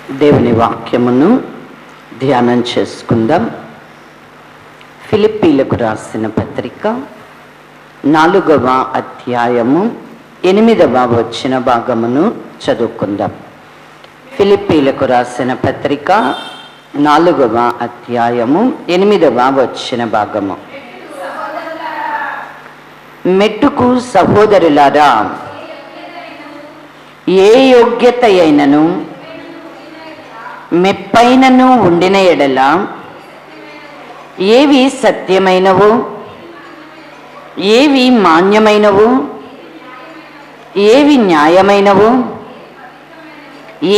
దేవుని వాక్యమును ధ్యానం చేసుకుందాం. ఫిలిప్పీలకు రాసిన పత్రిక 4వ అధ్యాయము 8వ వచన భాగమును చదువుకుందాం. ఫిలిప్పీలకు రాసిన పత్రిక 4వ అధ్యాయము 8వ వచన భాగము. మెట్టుకు సహోదరులారా, ఏ యోగ్యత అయినను మెప్పైనను ఉండిన ఎడల ఏవి సత్యమైనవో, ఏవి మాన్యమైనవో, ఏవి న్యాయమైనవో,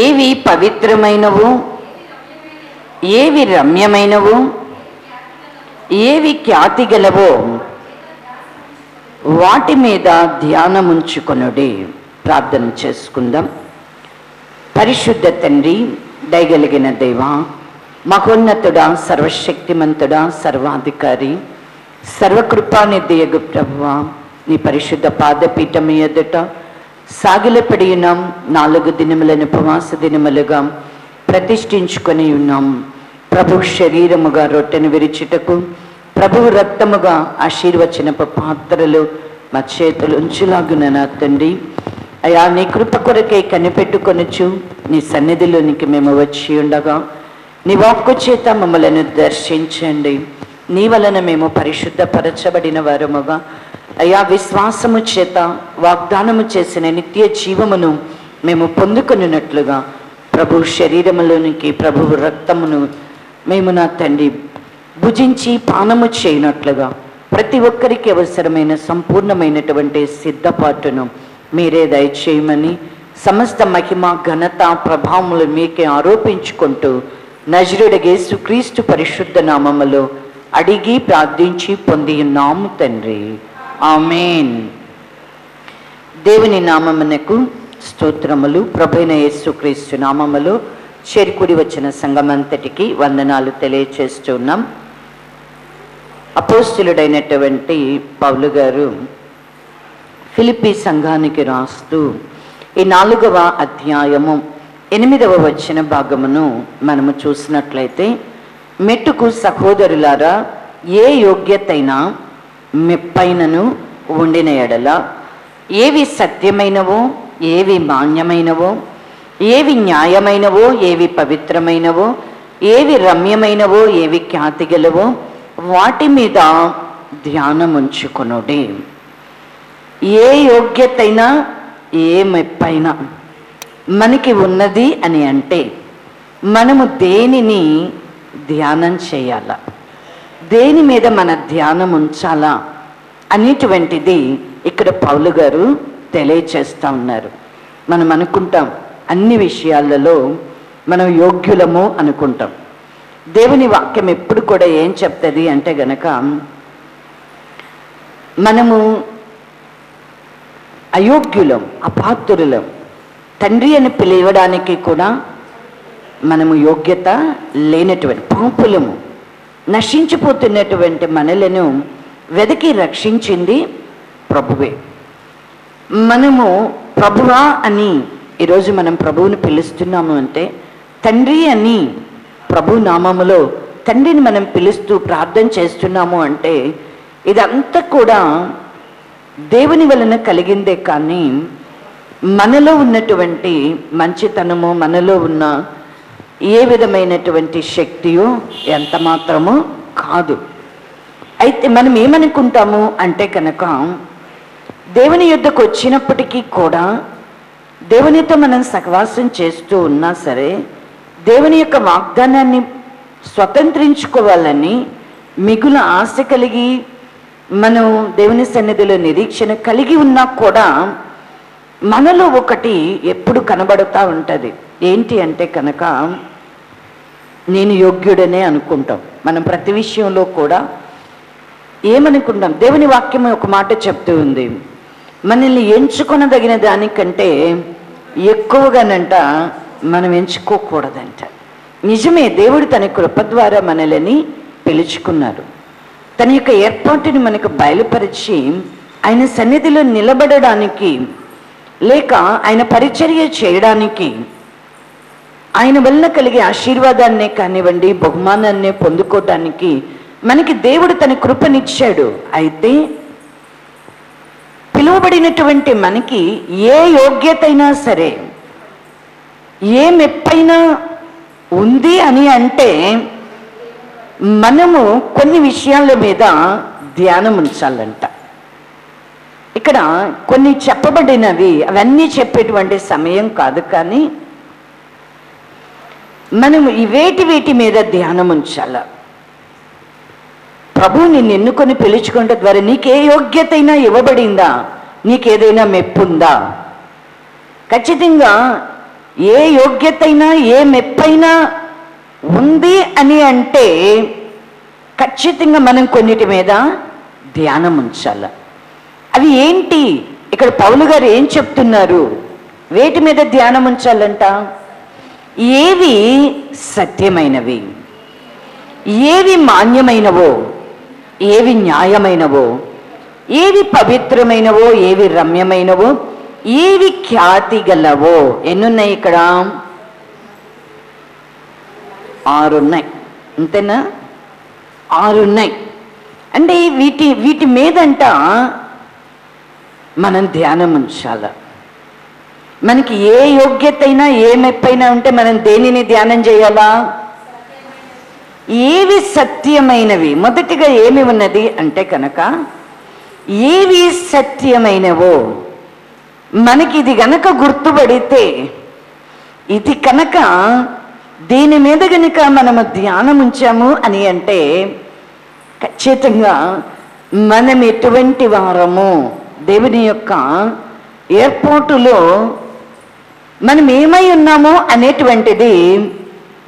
ఏవి పవిత్రమైనవో, ఏవి రమ్యమైనవో, ఏవి ఖ్యాతి గలవో వాటి మీద ధ్యానముంచుకొనుడి. ప్రార్థన చేసుకుందాం. పరిశుద్ధ తండ్రి, దయగలిగిన దేవా, మహోన్నతుడా, సర్వశక్తిమంతుడా, సర్వాధికారి, సర్వకృపానిధియగు ప్రభువా, నీ పరిశుద్ధ పాదపీఠం ఎదుట సాగిలపడి ఉన్నాం. 4 దినములను ఉపవాస దినములుగా ప్రతిష్ఠించుకొని ఉన్నాం. ప్రభు శరీరముగా రొట్టెను విరిచుటకు, ప్రభువు రక్తముగా ఆశీర్వచనపు పాత్రలు మా చేతులు ఉంచులాగున నా తండ్రి, అయా నీ కృప కొరకే కనిపెట్టుకొనొచ్చు నీ సన్నిధిలోనికి మేము వచ్చి ఉండగా నీ వాక్కు చేత మమ్మలను దర్శించండి. నీ వలన మేము పరిశుద్ధపరచబడిన వారముగా, అయా విశ్వాసము చేత వాగ్దానము చేసిన నిత్య జీవమును మేము పొందుకొనున్నట్లుగా ప్రభు శరీరములోనికి ప్రభువు రక్తమును మేము నా తండ్రి భుజించి పానము చేయనట్లుగా ప్రతి ఒక్కరికి అవసరమైన సంపూర్ణమైనటువంటి సిద్ధపాటును మీరే దయచేయమని, సమస్త మహిమ ఘనత ప్రభావములు మీకే ఆరోపించుకుంటూ నజరుడగు యేసుక్రీస్తు పరిశుద్ధ నామములో అడిగి ప్రార్థించి పొంది ఉన్నాము తండ్రి, ఆమేన్. దేవుని నామమునకు స్తోత్రములు. ప్రభువైన యేసుక్రీస్తు నామములో చేరుకుడి వచ్చిన సంఘమంతటికి వందనాలు తెలియచేస్తున్నాం. అపోస్తులుడైనటువంటి పౌలు గారు ఫిలిప్పీ సంఘానికి రాస్తూ ఈ 4వ అధ్యాయము 8వ వచన భాగమును మనము చూసినట్లయితే, మెట్టుకు సహోదరులారా, ఏ యోగ్యతైనా మెప్పైనను ఉండిన ఎడల ఏవి సత్యమైనవో, ఏవి మాన్యమైనవో, ఏవి న్యాయమైనవో, ఏవి పవిత్రమైనవో, ఏవి రమ్యమైనవో, ఏవి ఖ్యాతి గలవో వాటి మీద ధ్యానముంచుకొనుడి. ఏ యోగ్యతైనా, ఏ మెప్పైనా మనకి ఉన్నది అని అంటే మనము దేనిని ధ్యానం చేయాలా, దేని మీద మన ధ్యానం ఉంచాలా అనేటువంటిది ఇక్కడ పౌలు గారు తెలియచేస్తూ ఉన్నారు. మనం అనుకుంటాం అన్ని విషయాలలో మనం యోగ్యులము అనుకుంటాం. దేవుని వాక్యం ఎప్పుడు కూడా ఏం చెప్తుంది అంటే గనక, మనము అయోగ్యులం, అపాత్రులం, తండ్రి అని పిలవడానికి కూడా మనము యోగ్యత లేనటువంటి పాపులము, నశించిపోతున్నటువంటి మనలను వెతికి రక్షించింది ప్రభువే. మనము ప్రభువా అని ఈరోజు మనం ప్రభువుని పిలుస్తున్నాము అంటే, తండ్రి అని ప్రభు నామములో తండ్రిని మనం పిలుస్తూ ప్రార్థన చేస్తున్నాము అంటే ఇదంతా కూడా దేవుని వలన కలిగిందే, కానీ మనలో ఉన్నటువంటి మంచితనము, మనలో ఉన్న ఏ విధమైనటువంటి శక్తియో ఎంత మాత్రమో కాదు. అయితే మనం ఏమనుకుంటాము అంటే కనుక, దేవుని యొద్దకు వచ్చినప్పటికీ కూడా, దేవునితో మనం సహవాసం చేస్తూ ఉన్నా సరే, దేవుని యొక్క వాగ్దానాన్ని స్వతంత్రించుకోవాలని మిగుల ఆశ కలిగి మనం దేవుని సన్నిధిలో నిరీక్షణ కలిగి ఉన్నా కూడా మనలో ఒకటి ఎప్పుడు కనబడుతూ ఉంటుంది. ఏంటి అంటే కనుక, నేను యోగ్యుడనే అనుకుంటాం. మనం ప్రతి విషయంలో కూడా ఏమనుకుంటాం? దేవుని వాక్యం ఒక మాట చెప్తూ ఉంది, మనల్ని ఎంచుకొనదగిన దానికంటే ఎక్కువగానంట మనం ఎంచుకోకూడదంట. నిజమే, దేవుడు తన కృప ద్వారా మనల్ని పిలుచుకున్నారు. తన యొక్క ఏర్పాటుని మనకు బయలుపరిచి ఆయన సన్నిధిలో నిలబడడానికి లేక ఆయన పరిచర్య చేయడానికి ఆయన వల్ల కలిగే ఆశీర్వాదాన్నే కానివ్వండి, బహుమానాన్నే పొందుకోవటానికి మనకి దేవుడు తన కృపనిచ్చాడు. అయితే పిలువబడినటువంటి మనకి ఏ యోగ్యత అయినా సరే, ఏ మెప్పైనా ఉంది అని అంటే మనము కొన్ని విషయాల మీద ధ్యానం ఉంచాలంట. ఇక్కడ కొన్ని చెప్పబడినవి అవన్నీ చెప్పేటువంటి సమయం కాదు, కానీ మనము వేటి మీద ధ్యానం ఉంచాల. ప్రభు నిన్ను ఎన్నుకొని పిలుచుకుంటే ద్వారా నీకే యోగ్యత అయినా ఇవ్వబడిందా, నీకేదైనా మెప్పుందా? ఖచ్చితంగా ఏ యోగ్యత అయినా ఏ మెప్పైనా ఉంది అని అంటే ఖచ్చితంగా మనం కొన్నిటి మీద ధ్యానం ఉంచాల. అవి ఏంటి? ఇక్కడ పౌలు గారు ఏం చెప్తున్నారు? వేటి మీద ధ్యానం ఉంచాలంట? ఏవి సత్యమైనవి, ఏవి మాన్యమైనవో, ఏవి న్యాయమైనవో, ఏవి పవిత్రమైనవో, ఏవి రమ్యమైనవో, ఏవి ఖ్యాతి గలవో. ఎన్నున్నాయి ఇక్కడ? 6 ఉన్నాయి. అంతేనా? 6 ఉన్నాయి. అంటే వీటి మీదంట మనం ధ్యానం ఉంచాల. మనకి ఏ యోగ్యత అయినా ఏ మెప్పైనా ఉంటే మనం దేనిని ధ్యానం చేయాలా? ఏవి సత్యమైనవి. మొదటిగా ఏమి ఉన్నది అంటే కనుక ఏవి సత్యమైనవో మనకి ఇది గనక గుర్తుపడితే, ఇది కనుక దీని మీద గనుక మనము ధ్యానం ఉంచాము అని అంటే ఖచ్చితంగా మనం ఎటువంటి వారము, దేవుని యొక్క ఏర్పాటులో మనం ఏమై ఉన్నామో అనేటువంటిది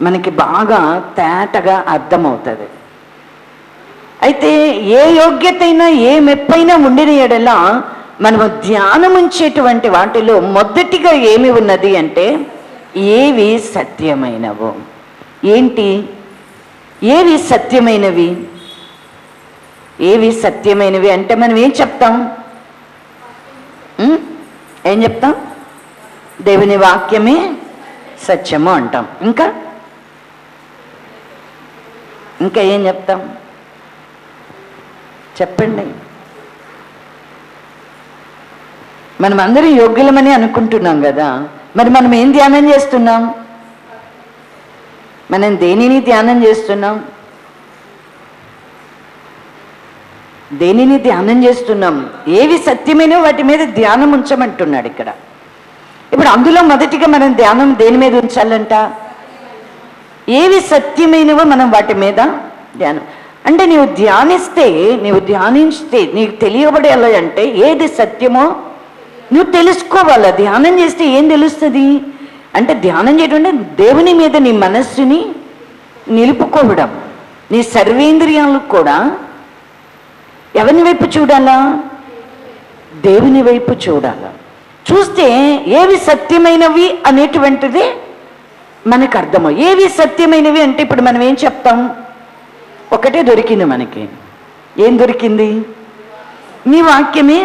మనకి బాగా తేటగా అర్థమవుతుంది. అయితే ఏ యోగ్యత అయినా ఏ మెప్పైనా ఉండిన ఎడలా మనము ధ్యానం ఉంచేటువంటి వాటిలో మొదటిగా ఏమి ఉన్నది అంటే ఏవి సత్యమైనవో. ఏంటి ఏవి సత్యమైనవి? ఏవి సత్యమైనవి అంటే మనం ఏం చెప్తాం? ఏం చెప్తాం? దేవుని వాక్యమే సత్యము అంటాం. ఇంకా ఏం చెప్తాం? చెప్పండి. మనం అందరం యోగ్యులమని అనుకుంటున్నాం కదా, మరి మనం ఏం ధ్యానం చేస్తున్నాం? మనం దేనిని ధ్యానం చేస్తున్నాం? దేనిని ధ్యానం చేస్తున్నాం? ఏవి సత్యమైనో వాటి మీద ధ్యానం ఉంచమంటున్నాడు ఇక్కడ. ఇప్పుడు అందులో మొదటిగా మనం ధ్యానం దేని మీద ఉంచాలంట? ఏవి సత్యమైనవో మనం వాటి మీద ధ్యానం. అంటే నీవు ధ్యానిస్తే నీకు తెలియబడేలా అంటే ఏది సత్యమో నువ్వు తెలుసుకోవాలా. ధ్యానం చేస్తే ఏం తెలుస్తుంది అంటే, ధ్యానం చేయడం అంటే దేవుని మీద నీ మనస్సుని నిలుపుకోవడం. నీ సర్వేంద్రియాలకు కూడా ఎవరిని వైపు చూడాలా? దేవుని వైపు చూడాలా. చూస్తే ఏవి సత్యమైనవి అనేటువంటిది మనకు అర్థమవు. ఏవి సత్యమైనవి అంటే ఇప్పుడు మనం ఏం చెప్తాం? ఒకటే దొరికింది మనకి. ఏం దొరికింది? నీ వాక్యమే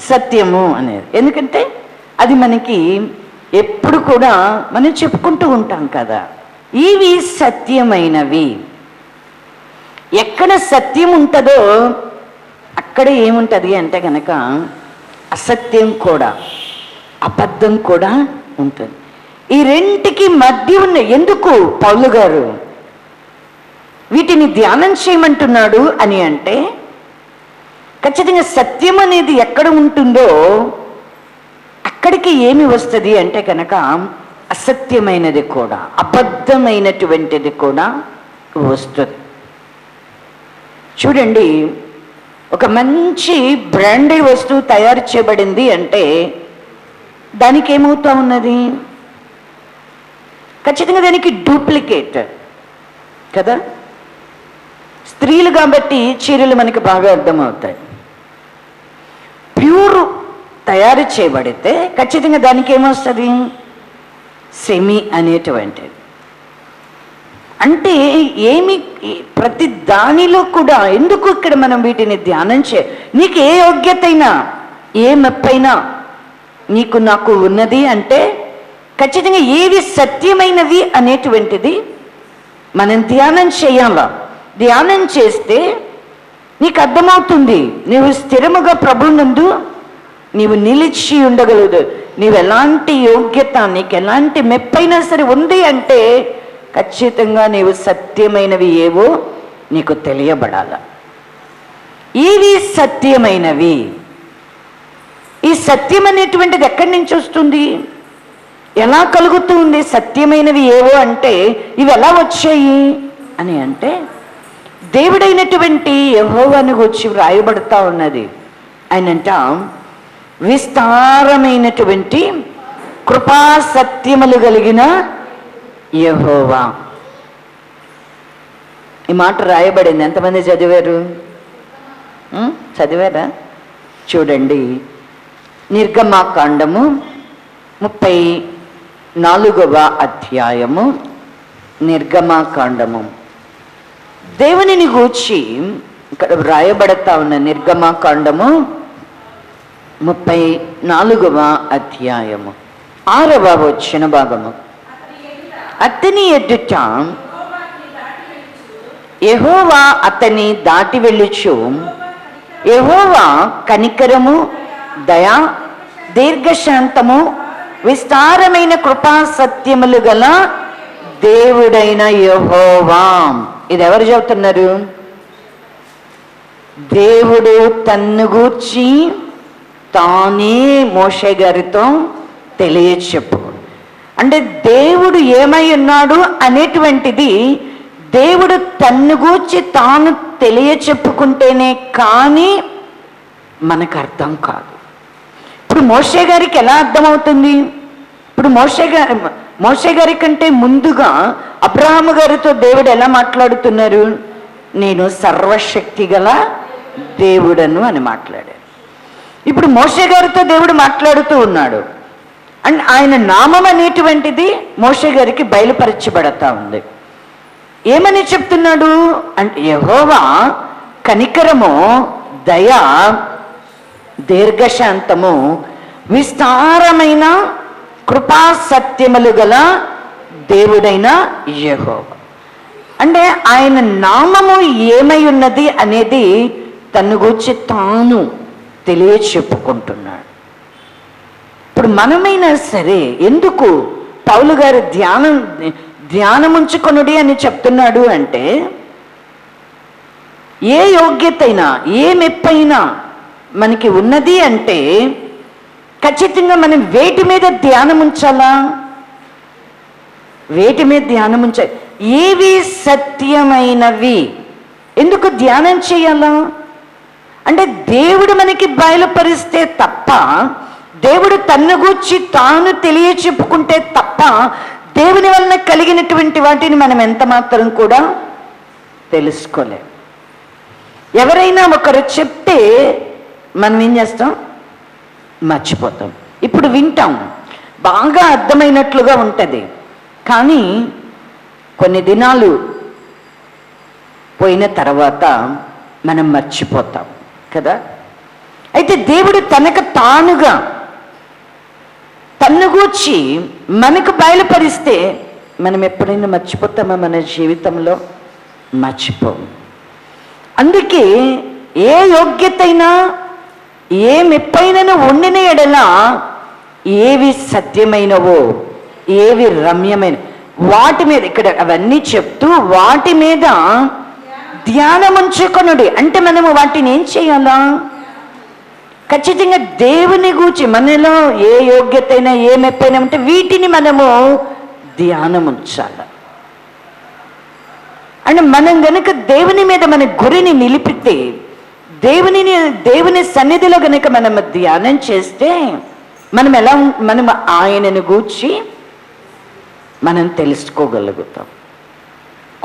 సత్యము అనేది. ఎందుకంటే అది మనకి ఎప్పుడు కూడా మనం చెప్పుకుంటూ ఉంటాం కదా. ఇవి సత్యమైనవి. ఎక్కడ సత్యం ఉంటుందో అక్కడ ఏముంటుంది అంటే కనుక అసత్యం కూడా, అబద్ధం కూడా ఉంటుంది. ఈ రెంటికి మధ్య ఉన్న ఎందుకు పౌలు గారు వీటిని ధ్యానం చేయమంటున్నాడు అని అంటే, ఖచ్చితంగా సత్యం అనేది ఎక్కడ ఉంటుందో అక్కడికి ఏమి వస్తుంది అంటే కనుక అసత్యమైనది కూడా, అబద్ధమైనటువంటిది కూడా వస్తుంది. చూడండి, ఒక మంచి బ్రాండెడ్ వస్తువు తయారు చేయబడింది అంటే దానికి ఏమవుతా ఉన్నది? ఖచ్చితంగా దానికి డూప్లికేట్ కదా. స్త్రీలు కాబట్టి చీరలు మనకి బాగా అర్థమవుతాయి. ప్యూర్ తయారు చేయబడితే ఖచ్చితంగా దానికి ఏమొస్తుంది? సెమీ అనేటువంటిది. అంటే ఏమి ప్రతి దానిలో కూడా ఎందుకు ఇక్కడ మనం వీటిని ధ్యానం నీకు ఏ యోగ్యత అయినా ఏ మెప్పైనా నీకు నాకు ఉన్నది అంటే ఖచ్చితంగా ఏవి సత్యమైనవి అనేటువంటిది మనం ధ్యానం చేయాలా. ధ్యానం చేస్తే నీకు అర్థమవుతుంది. నీవు స్థిరముగా ప్రభునందు నీవు నిలిచి ఉండగలదు. నీవు ఎలాంటి యోగ్యత, నీకు ఎలాంటి మెప్పైనా సరే ఉంది అంటే ఖచ్చితంగా నీవు సత్యమైనవి ఏవో నీకు తెలియబడాల. ఏవి సత్యమైనవి? ఈ సత్యం అనేటువంటిది ఎక్కడి నుంచి వస్తుంది, ఎలా కలుగుతుంది? సత్యమైనవి ఏవో అంటే ఇవి ఎలా వచ్చాయి అని అంటే దేవుడైనటువంటి యెహోవాను గురించి వ్రాయబడతా ఉన్నది. ఆయనంట విస్తారమైనటువంటి కృపా సత్యములు కలిగిన యెహోవా. ఈ మాట రాయబడింది. ఎంతమంది చదివారు? చదివారా? చూడండి, నిర్గమాకాండము 34వ అధ్యాయము. నిర్గమాకాండము దేవునిని గూర్చి ఇక్కడ వ్రాయబడతా ఉన్న నిర్గమాకాండము 34వ అధ్యాయము 6వ వచన భాగము. అతని ఎదుట యెహోవా అతని దాటి వెళ్ళుచు, యెహోవా కనికరము, దయా, దీర్ఘశాంతము, విస్తారమైన కృపా సత్యములు గల దేవుడైన యెహోవా. ఇది ఎవరు చెబుతున్నారు? దేవుడు తన్ను గూర్చి తానే మోషే గారితో తెలియచెప్పు. అంటే దేవుడు ఏమై ఉన్నాడు అనేటువంటిది దేవుడు తన్ను గూర్చి తాను తెలియచెప్పుకుంటేనే కానీ మనకు అర్థం కాదు. ఇప్పుడు మోషే గారికి ఎలా అర్థమవుతుంది? ఇప్పుడు మోషే గారి కంటే ముందుగా అబ్రహాము గారితో దేవుడు ఎలా మాట్లాడుతున్నారు? నేను సర్వశక్తి గల దేవుడను అని మాట్లాడారు. ఇప్పుడు మోషే గారితో దేవుడు మాట్లాడుతూ ఉన్నాడు. అండ్ ఆయన నామం అనేటువంటిది మోషే గారికి బయలుపరచబడతా ఉంది. ఏమని చెప్తున్నాడు అంటే యెహోవా కనికరము, దయ, దీర్ఘశాంతము, విస్తారమైన కృపా సత్యములు గల దేవుడైన యెహోవా. అంటే ఆయన నామము ఏమై ఉన్నది అనేది తను గూర్చి తాను తెలియచెప్పుకుంటున్నాడు. ఇప్పుడు మనమైనా సరే ఎందుకు పౌలు గారు ధ్యానముంచుకొనుడి అని చెప్తున్నాడు అంటే, ఏ యోగ్యతైనా ఏ మెప్పైనా మనకి ఉన్నది అంటే ఖచ్చితంగా మనం వేటి మీద ధ్యానం ఉంచాలా? వేటి మీద ధ్యానం ఉంచాలి? ఏవి సత్యమైనవి? ఎందుకు ధ్యానం చేయాలా అంటే దేవుడు మనకి బయలుపరిస్తే తప్ప, దేవుడు తన్ను గూర్చి తాను తెలియచెప్పుకుంటే తప్ప దేవుని వలన కలిగినటువంటి వాటిని మనం ఎంత మాత్రం కూడా తెలుసుకోలేం. ఎవరైనా ఒకరు చెప్తే మనం ఏం చేస్తాం? మర్చిపోతాం. ఇప్పుడు వింటాం, బాగా అర్థమైనట్లుగా ఉంటుంది, కానీ కొన్ని దినాలు పోయిన తర్వాత మనం మర్చిపోతాం కదా. అయితే దేవుడు తనకు తానుగా తన్ను గూర్చి మనకు బయలుపరిస్తే మనం ఎప్పుడైనా మర్చిపోతామా? మన జీవితంలో మర్చిపోము. అందుకే ఏ యోగ్యతైనా ఏ మెప్పైనను ఉండిన ఎడల ఏవి సత్యమైనవో ఏవి రమ్యమైన వాటి మీద ఇక్కడ అవన్నీ చెప్తూ వాటి మీద ధ్యానముంచుకొనుడి. అంటే మనము వాటిని ఏం చేయాలా? ఖచ్చితంగా దేవుని గూర్చి మనలో ఏ యోగ్యత అయినా ఏ మెప్పైనా ఉంటే వీటిని మనము ధ్యానముంచాలి. అంటే మనం గనుక దేవుని మీద మన గురిని నిలిపితే, దేవుని సన్నిధిలో గనుక మనం ధ్యానం చేస్తే మనం ఆయనను గూర్చి మనం తెలుసుకోగలుగుతాం.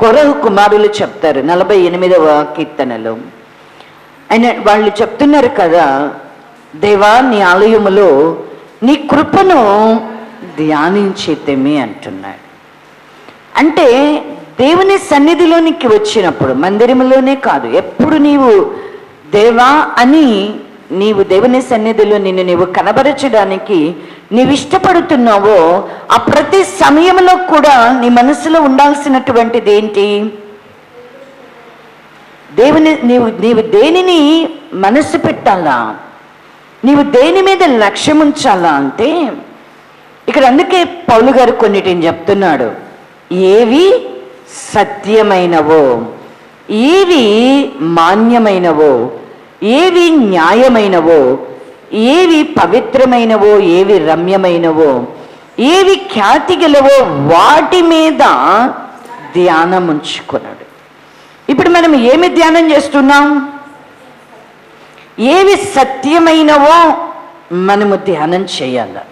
కొరహు కుమారులు చెప్తారు 48వ కీర్తనలో, వాళ్ళు చెప్తున్నారు కదా, దేవా నీ ఆలయములో నీ కృపను ధ్యానించేతమే అంటున్నాడు. అంటే దేవుని సన్నిధిలోనికి వచ్చినప్పుడు, మందిరంలోనే కాదు, ఎప్పుడు నీవు దేవా అని నీవు దేవుని సన్నిధిలో నీవు కనబరచడానికి నీవు ఇష్టపడుతున్నావో ఆ ప్రతి సమయంలో కూడా నీ మనసులో ఉండాల్సినటువంటిది ఏంటి? నీవు దేనిని మనసు పెట్టాలా, నీవు దేని మీద లక్ష్యం ఉంచాలా అంటే ఇక్కడ అందుకే పౌలు గారు కొన్నిటిని చెప్తున్నాడు. ఏవి సత్యమైనవో, ఏవి మాన్యమైనవో, ఏవి న్యాయమైనవో, ఏవి పవిత్రమైనవో, ఏవి రమ్యమైనవో, ఏవి ఖ్యాతి గలవో వాటి మీద ధ్యానం ఉంచుకున్నాడు. ఇప్పుడు మనం ఏమి ధ్యానం చేస్తున్నాం? ఏవి సత్యమైనవో మనము ధ్యానం చేయాలి.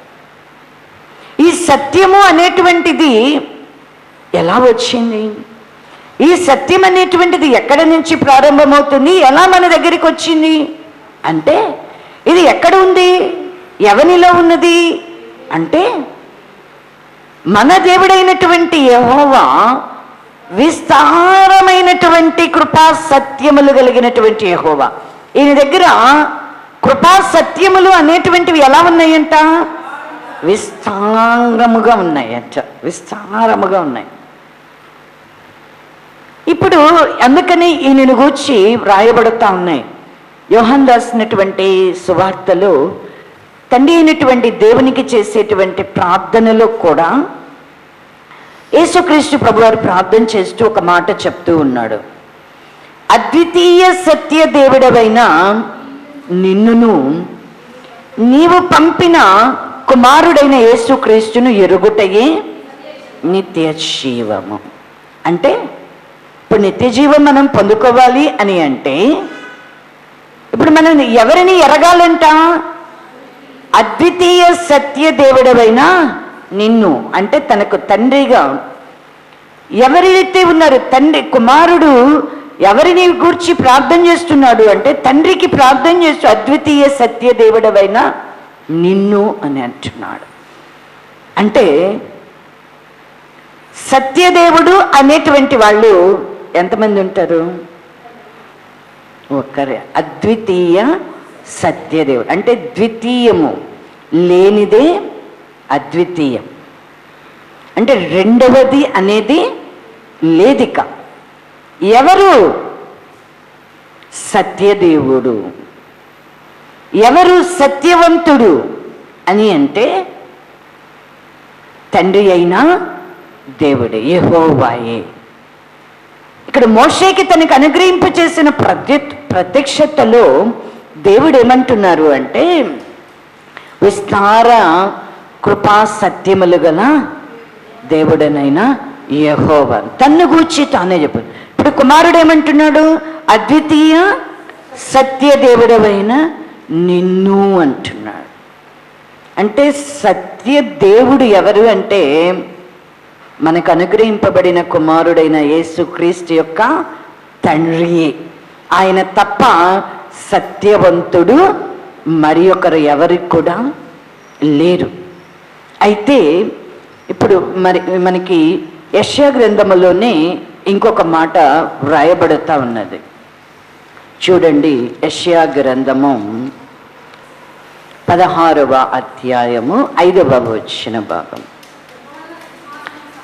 ఈ సత్యము అనేటువంటిది ఎలా వచ్చింది? ఈ సత్యం అనేటువంటిది ఎక్కడి నుంచి ప్రారంభమవుతుంది? ఎలా మన దగ్గరికి వచ్చింది అంటే ఇది ఎక్కడ ఉంది, ఎవనిలో ఉన్నది అంటే మన దేవుడైనటువంటి యెహోవా విస్తారమైనటువంటి కృపా సత్యములు కలిగినటువంటి యెహోవా. ఈయన దగ్గర కృపా సత్యములు అనేటువంటివి ఎలా ఉన్నాయంట? విస్తారముగా ఉన్నాయంట, విస్తారముగా ఉన్నాయి. ఇప్పుడు అందుకని ఈయనను గూర్చి వ్రాయబడుతూ ఉన్నాయి. యోహాను రాసినటువంటి సువార్తలో తండ్రి అయినటువంటి దేవునికి చేసేటువంటి ప్రార్థనలో కూడా యేసుక్రీస్తు ప్రభువారు ప్రార్థన చేస్తూ ఒక మాట చెప్తూ ఉన్నాడు. అద్వితీయ సత్య దేవుడవైన నిన్నును నీవు పంపిన కుమారుడైన యేసుక్రీస్తును ఎరుగుటయే నిత్య జీవము. అంటే ఇప్పుడు నిత్య జీవం మనం పొందుకోవాలి అని అంటే ఇప్పుడు మనం ఎవరిని ఎరగాలంట? అద్వితీయ సత్య దేవుడవైన నిన్ను అంటే తనకు తండ్రిగా ఎవరైతే ఉన్నారు, తండ్రి కుమారుడు ఎవరిని గూర్చి ప్రార్థన చేస్తున్నాడు అంటే తండ్రికి ప్రార్థన చేస్తూ అద్వితీయ సత్య దేవుడవైన నిన్ను అని అంటున్నాడు. అంటే సత్యదేవుడు అనేటువంటి వాళ్ళు ఎంతమంది ఉంటారు? ఒక్కరే. అద్వితీయ సత్యదేవుడు అంటే ద్వితీయము, లేనిదే అద్వితీయం. అంటే రెండవది అనేది లేదిక. ఎవరు? సత్యదేవుడు. ఎవరు సత్యవంతుడు అని అంటే తండ్రి అయిన దేవుడే, యెహోవాయే. ఇక్కడ మోషేకి తనకు అనుగ్రహింప చేసిన ప్రత్యక్షతలో దేవుడు ఏమంటున్నారు అంటే విస్తార కృపా సత్యములు గల దేవుడనైనా యెహోవా తన్ను గూర్చి తానే చెప్పాడు. ఇప్పుడు కుమారుడు ఏమంటున్నాడు? అద్వితీయ సత్య దేవుడవైన నిన్ను అంటున్నాడు. అంటే సత్య దేవుడు ఎవరు అంటే మనకు అనుగ్రహింపబడిన కుమారుడైన యేసుక్రీస్తు యొక్క తండ్రియే. ఆయన తప్ప సత్యవంతుడు మరి ఒకరు ఎవరికి కూడా లేరు. అయితే ఇప్పుడు మనకి యెషయా గ్రంథములోనే ఇంకొక మాట వ్రాయబడుతూ ఉన్నది. చూడండి, యెషయా గ్రంథము 16వ అధ్యాయము 5వ వచన భాగం.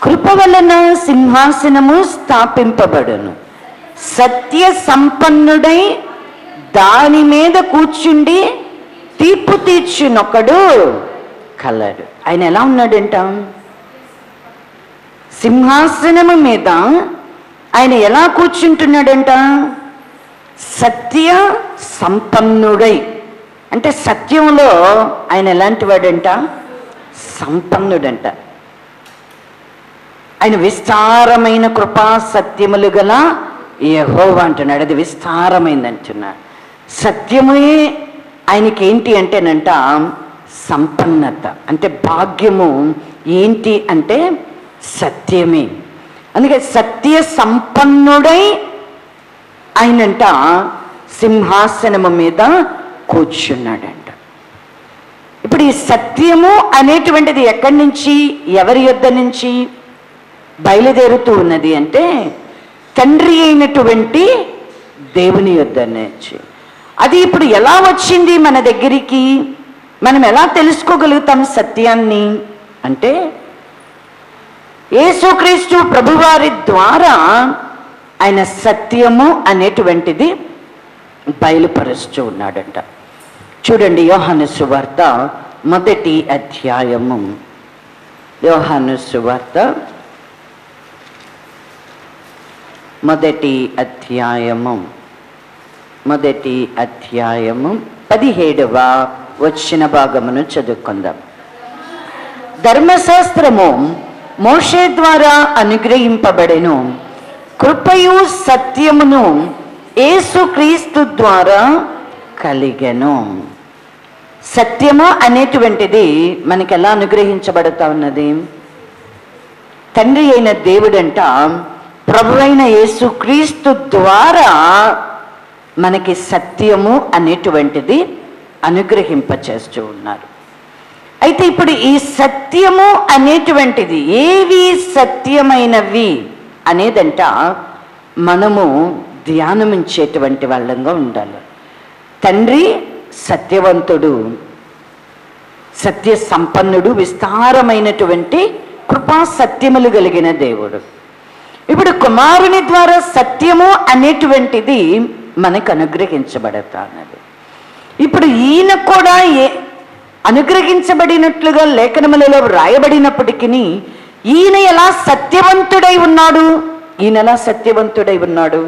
కృప వలన సింహాసనము స్థాపింపబడును, సత్య సంపన్నుడై దాని మీద కూర్చుండి తీర్పు తీర్చునొకడు కలడు. ఆయన ఎలా ఉన్నాడంట? సింహాసనము మీద ఆయన ఎలా కూర్చుంటున్నాడంట? సత్య సంపన్నుడై. అంటే సత్యంలో ఆయన ఎలాంటి వాడంట? సంపన్నుడంట. ఆయన విస్తారమైన కృపా సత్యములు గల యెహోవా అంటున్నాడు. అది విస్తారమైంది అంటున్నాడు. సత్యమే ఆయనకి ఏంటి అంటేనంట సంపన్నత. అంటే భాగ్యము ఏంటి అంటే సత్యమే. అందుకే సత్య సంపన్నుడై ఆయనంట సింహాసనము మీద కూర్చున్నాడంట. ఇప్పుడు ఈ సత్యము అనేటువంటిది ఎక్కడి నుంచి, ఎవరి యొద్ద నుంచి బయలుదేరుతూ ఉన్నది అంటే తండ్రి అయినటువంటి దేవుని యొద్ద నుంచి. అది ఇప్పుడు ఎలా వచ్చింది మన దగ్గరికి మనం ఎలా తెలుసుకోగలుగుతాం సత్యాన్ని అంటే యేసుక్రీస్తు ప్రభువారి ద్వారా ఆయన సత్యము అనేటువంటిది బయలుపరుస్తూ ఉన్నాడంట. చూడండి, యోహాను సువార్త 1వ అధ్యాయము. యోహాను సువార్త 1వ అధ్యాయము 17వ వచన భాగమును చదువుకుందాం. ధర్మశాస్త్రము మోషే ద్వారా అనుగ్రహింపబడెను, కృపయు సత్యమును యేసుక్రీస్తు ద్వారా కలిగెను. సత్యము అనేటువంటిది మనకి ఎలా అనుగ్రహించబడతా ఉన్నది? తండ్రి అయిన దేవుడంట ప్రభువైన యేసుక్రీస్తు ద్వారా మనకి సత్యము అనేటువంటిది అనుగ్రహింపచేస్తూ ఉన్నారు. అయితే ఇప్పుడు ఈ సత్యము అనేటువంటిది ఏవి సత్యమైనవి అనేదంట మనము ధ్యానమించేటువంటి వాళ్ళంగా ఉండాలి. తండ్రి సత్యవంతుడు, సత్య సంపన్నుడు, విస్తారమైనటువంటి కృపా సత్యములు కలిగిన దేవుడు. ఇప్పుడు కుమారుని ద్వారా సత్యము అనేటువంటిది మనకు అనుగ్రహించబడతానది. ఇప్పుడు ఈయన కూడా అనుగ్రహించబడినట్లుగా లేఖనములలో వ్రాయబడినప్పటికీ ఈయన ఎలా సత్యవంతుడై ఉన్నాడు? ఈయన ఎలా సత్యవంతుడై ఉన్నాడు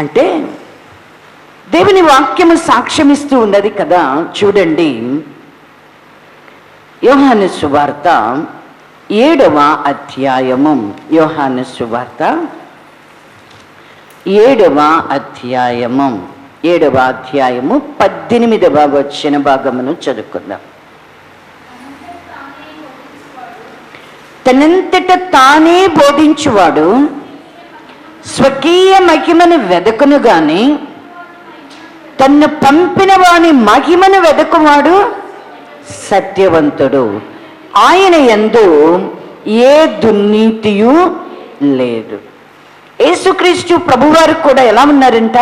అంటే దేవుని వాక్యము సాక్ష్యమిస్తూ ఉన్నది కదా. చూడండి, యోహాను సువార్త 7వ అధ్యాయము. యోహాను సువార్త 7వ అధ్యాయము 18వ వచన భాగమును చదువుకుందాం. తనంతట తానే బోధించువాడు స్వకీయ మహిమను వెదకును గాని తన్ను పంపిన వాని మహిమను వెదకువాడు సత్యవంతుడు, ఆయన యందు ఏ దుర్నీతియు లేదు. యేసుక్రీస్తు ప్రభువారు కూడా ఎలా ఉన్నారంట?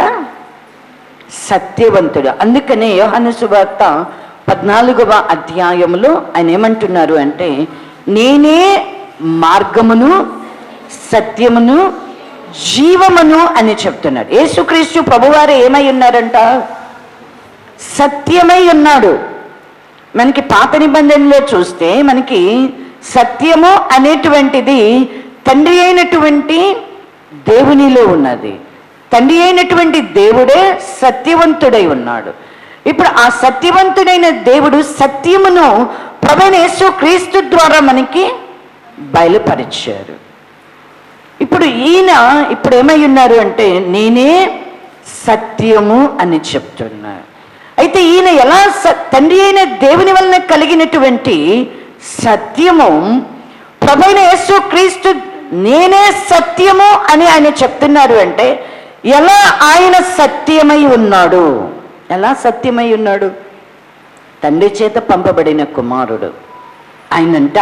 సత్యవంతుడు. అందుకనే యోహాను సువార్త 14వ అధ్యాయములో ఆయన ఏమంటున్నారు అంటే, నేనే మార్గమును సత్యమును జీవమును అని చెప్తున్నాడు. యేసుక్రీస్తు ప్రభువారు ఏమై ఉన్నారంట? సత్యమై ఉన్నాడు. మనకి పాత నిబంధనలో చూస్తే మనకి సత్యము అనేటువంటిది తండ్రి అయినటువంటి దేవునిలో ఉన్నది. తండ్రి అయినటువంటి దేవుడే సత్యవంతుడై ఉన్నాడు. ఇప్పుడు ఆ సత్యవంతుడైన దేవుడు సత్యమును ప్రభువైన యేసుక్రీస్తు ద్వారా మనకి బయలుపరిచారు. ఇప్పుడు ఈయన ఇప్పుడు ఏమై ఉన్నారు అంటే, నేనే సత్యము అని చెప్తున్నారు. అయితే ఈయన ఎలా తండ్రి అయిన దేవుని వలన కలిగినటువంటి సత్యము ప్రభువైన యేసుక్రీస్తు నేనే సత్యము అని ఆయన చెప్తున్నారు అంటే, ఎలా ఆయన సత్యమై ఉన్నాడు? ఎలా సత్యమై ఉన్నాడు? తండ్రి చేత పంపబడిన కుమారుడు ఆయనంట.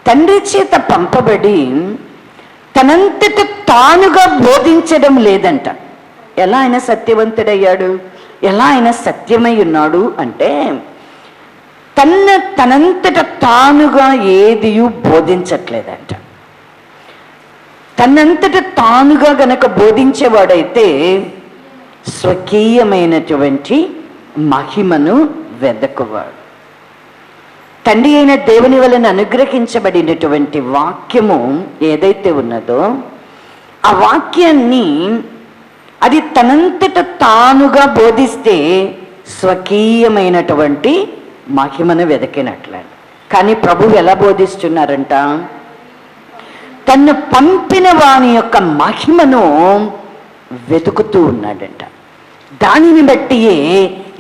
తండ్రి చేత పంపబడి తనంతట తానుగా బోధించడం లేదంట. ఎలా ఆయన సత్యవంతుడయ్యాడు? ఎలా ఆయన సత్యమై ఉన్నాడు అంటే, తనంతట తానుగా ఏదియు బోధించట్లేదంట. తనంతట తానుగా గనక బోధించేవాడైతే స్వకీయమైనటువంటి మహిమను వెదకువాడు. తండ్రి అయిన దేవుని వలన అనుగ్రహించబడినటువంటి వాక్యము ఏదైతే ఉన్నదో ఆ వాక్యాన్ని అది తనంతట తానుగా బోధిస్తే స్వకీయమైనటువంటి మహిమను వెదకినట్లే. కానీ ప్రభువు ఎలా బోధిస్తున్నారంట? తన్ను పంపిన వాని యొక్క మహిమను వెతుకుతూ ఉన్నాడంట. దానిని బట్టియే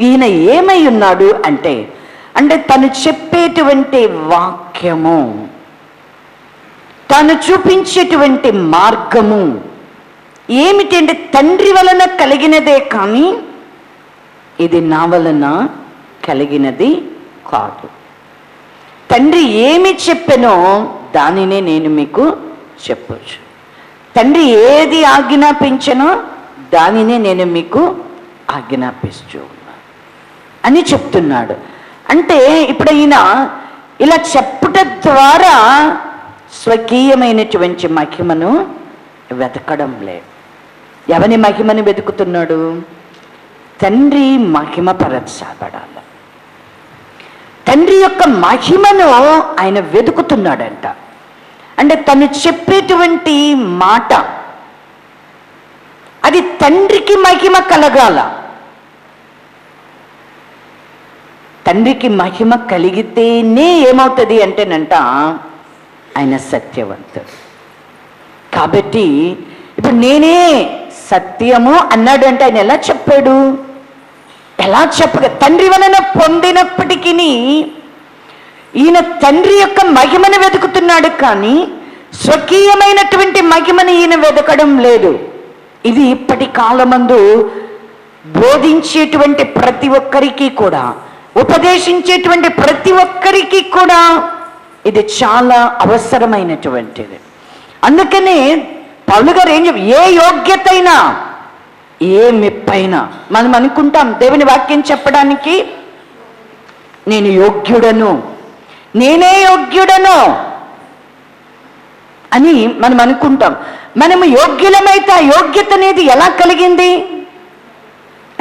ఈయన ఏమై ఉన్నాడు అంటే తను చెప్పేటువంటి వాక్యము, తాను చూపించేటువంటి మార్గము ఏమిటంటే తండ్రి వలన కలిగినదే కానీ ఇది నా వలన కలిగినది కాదు. తండ్రి ఏమి చెప్పెనో దానినే నేను మీకు చెప్పొచ్చు. తండ్రి ఏది ఆజ్ఞాపించనో దానినే నేను మీకు ఆజ్ఞాపిస్తూ ఉన్నాను. అని చెప్తున్నాడు. అంటే ఇప్పుడు ఈయన ఇలా చెప్పుట ద్వారా స్వకీయమైనటువంటి మహిమను వెతకడం లేదు. ఎవని మహిమను వెతుకుతున్నాడు? తండ్రి మహిమపరచబడాలి. తండ్రి యొక్క మహిమను ఆయన వెతుకుతున్నాడంట. అంటే తను చెప్పేటువంటి మాట అది తండ్రికి మహిమ కలగాల. తండ్రికి మహిమ కలిగితేనే ఏమవుతుంది అంటేనంట ఆయన సత్యవంతుడు. కాబట్టి ఇప్పుడు నేనే సత్యము అన్నాడు అంటే ఆయన ఎలా చెప్పాడు? ఎలా చెప్పగా తండ్రి వలన పొందినప్పటికీ ఈయన తండ్రి యొక్క మహిమను వెతుకుతున్నాడు, కానీ స్వకీయమైనటువంటి మహిమను ఈయన వెతకడం లేదు. ఇది ఇప్పటి కాలమందు బోధించేటువంటి ప్రతి ఒక్కరికి కూడా, ఉపదేశించేటువంటి ప్రతి ఒక్కరికి కూడా ఇది చాలా అవసరమైనటువంటిది. అందుకనే పౌలు గారు ఏం చెప్పి, ఏ యోగ్యత అయినా ఏ మెప్పైనా మనం అనుకుంటాం దేవుని వాక్యం చెప్పడానికి నేను యోగ్యుడను, నేనే యోగ్యుడను అని మనం అనుకుంటాం. మనము యోగ్యులమైతే ఆ యోగ్యత అనేది ఎలా కలిగింది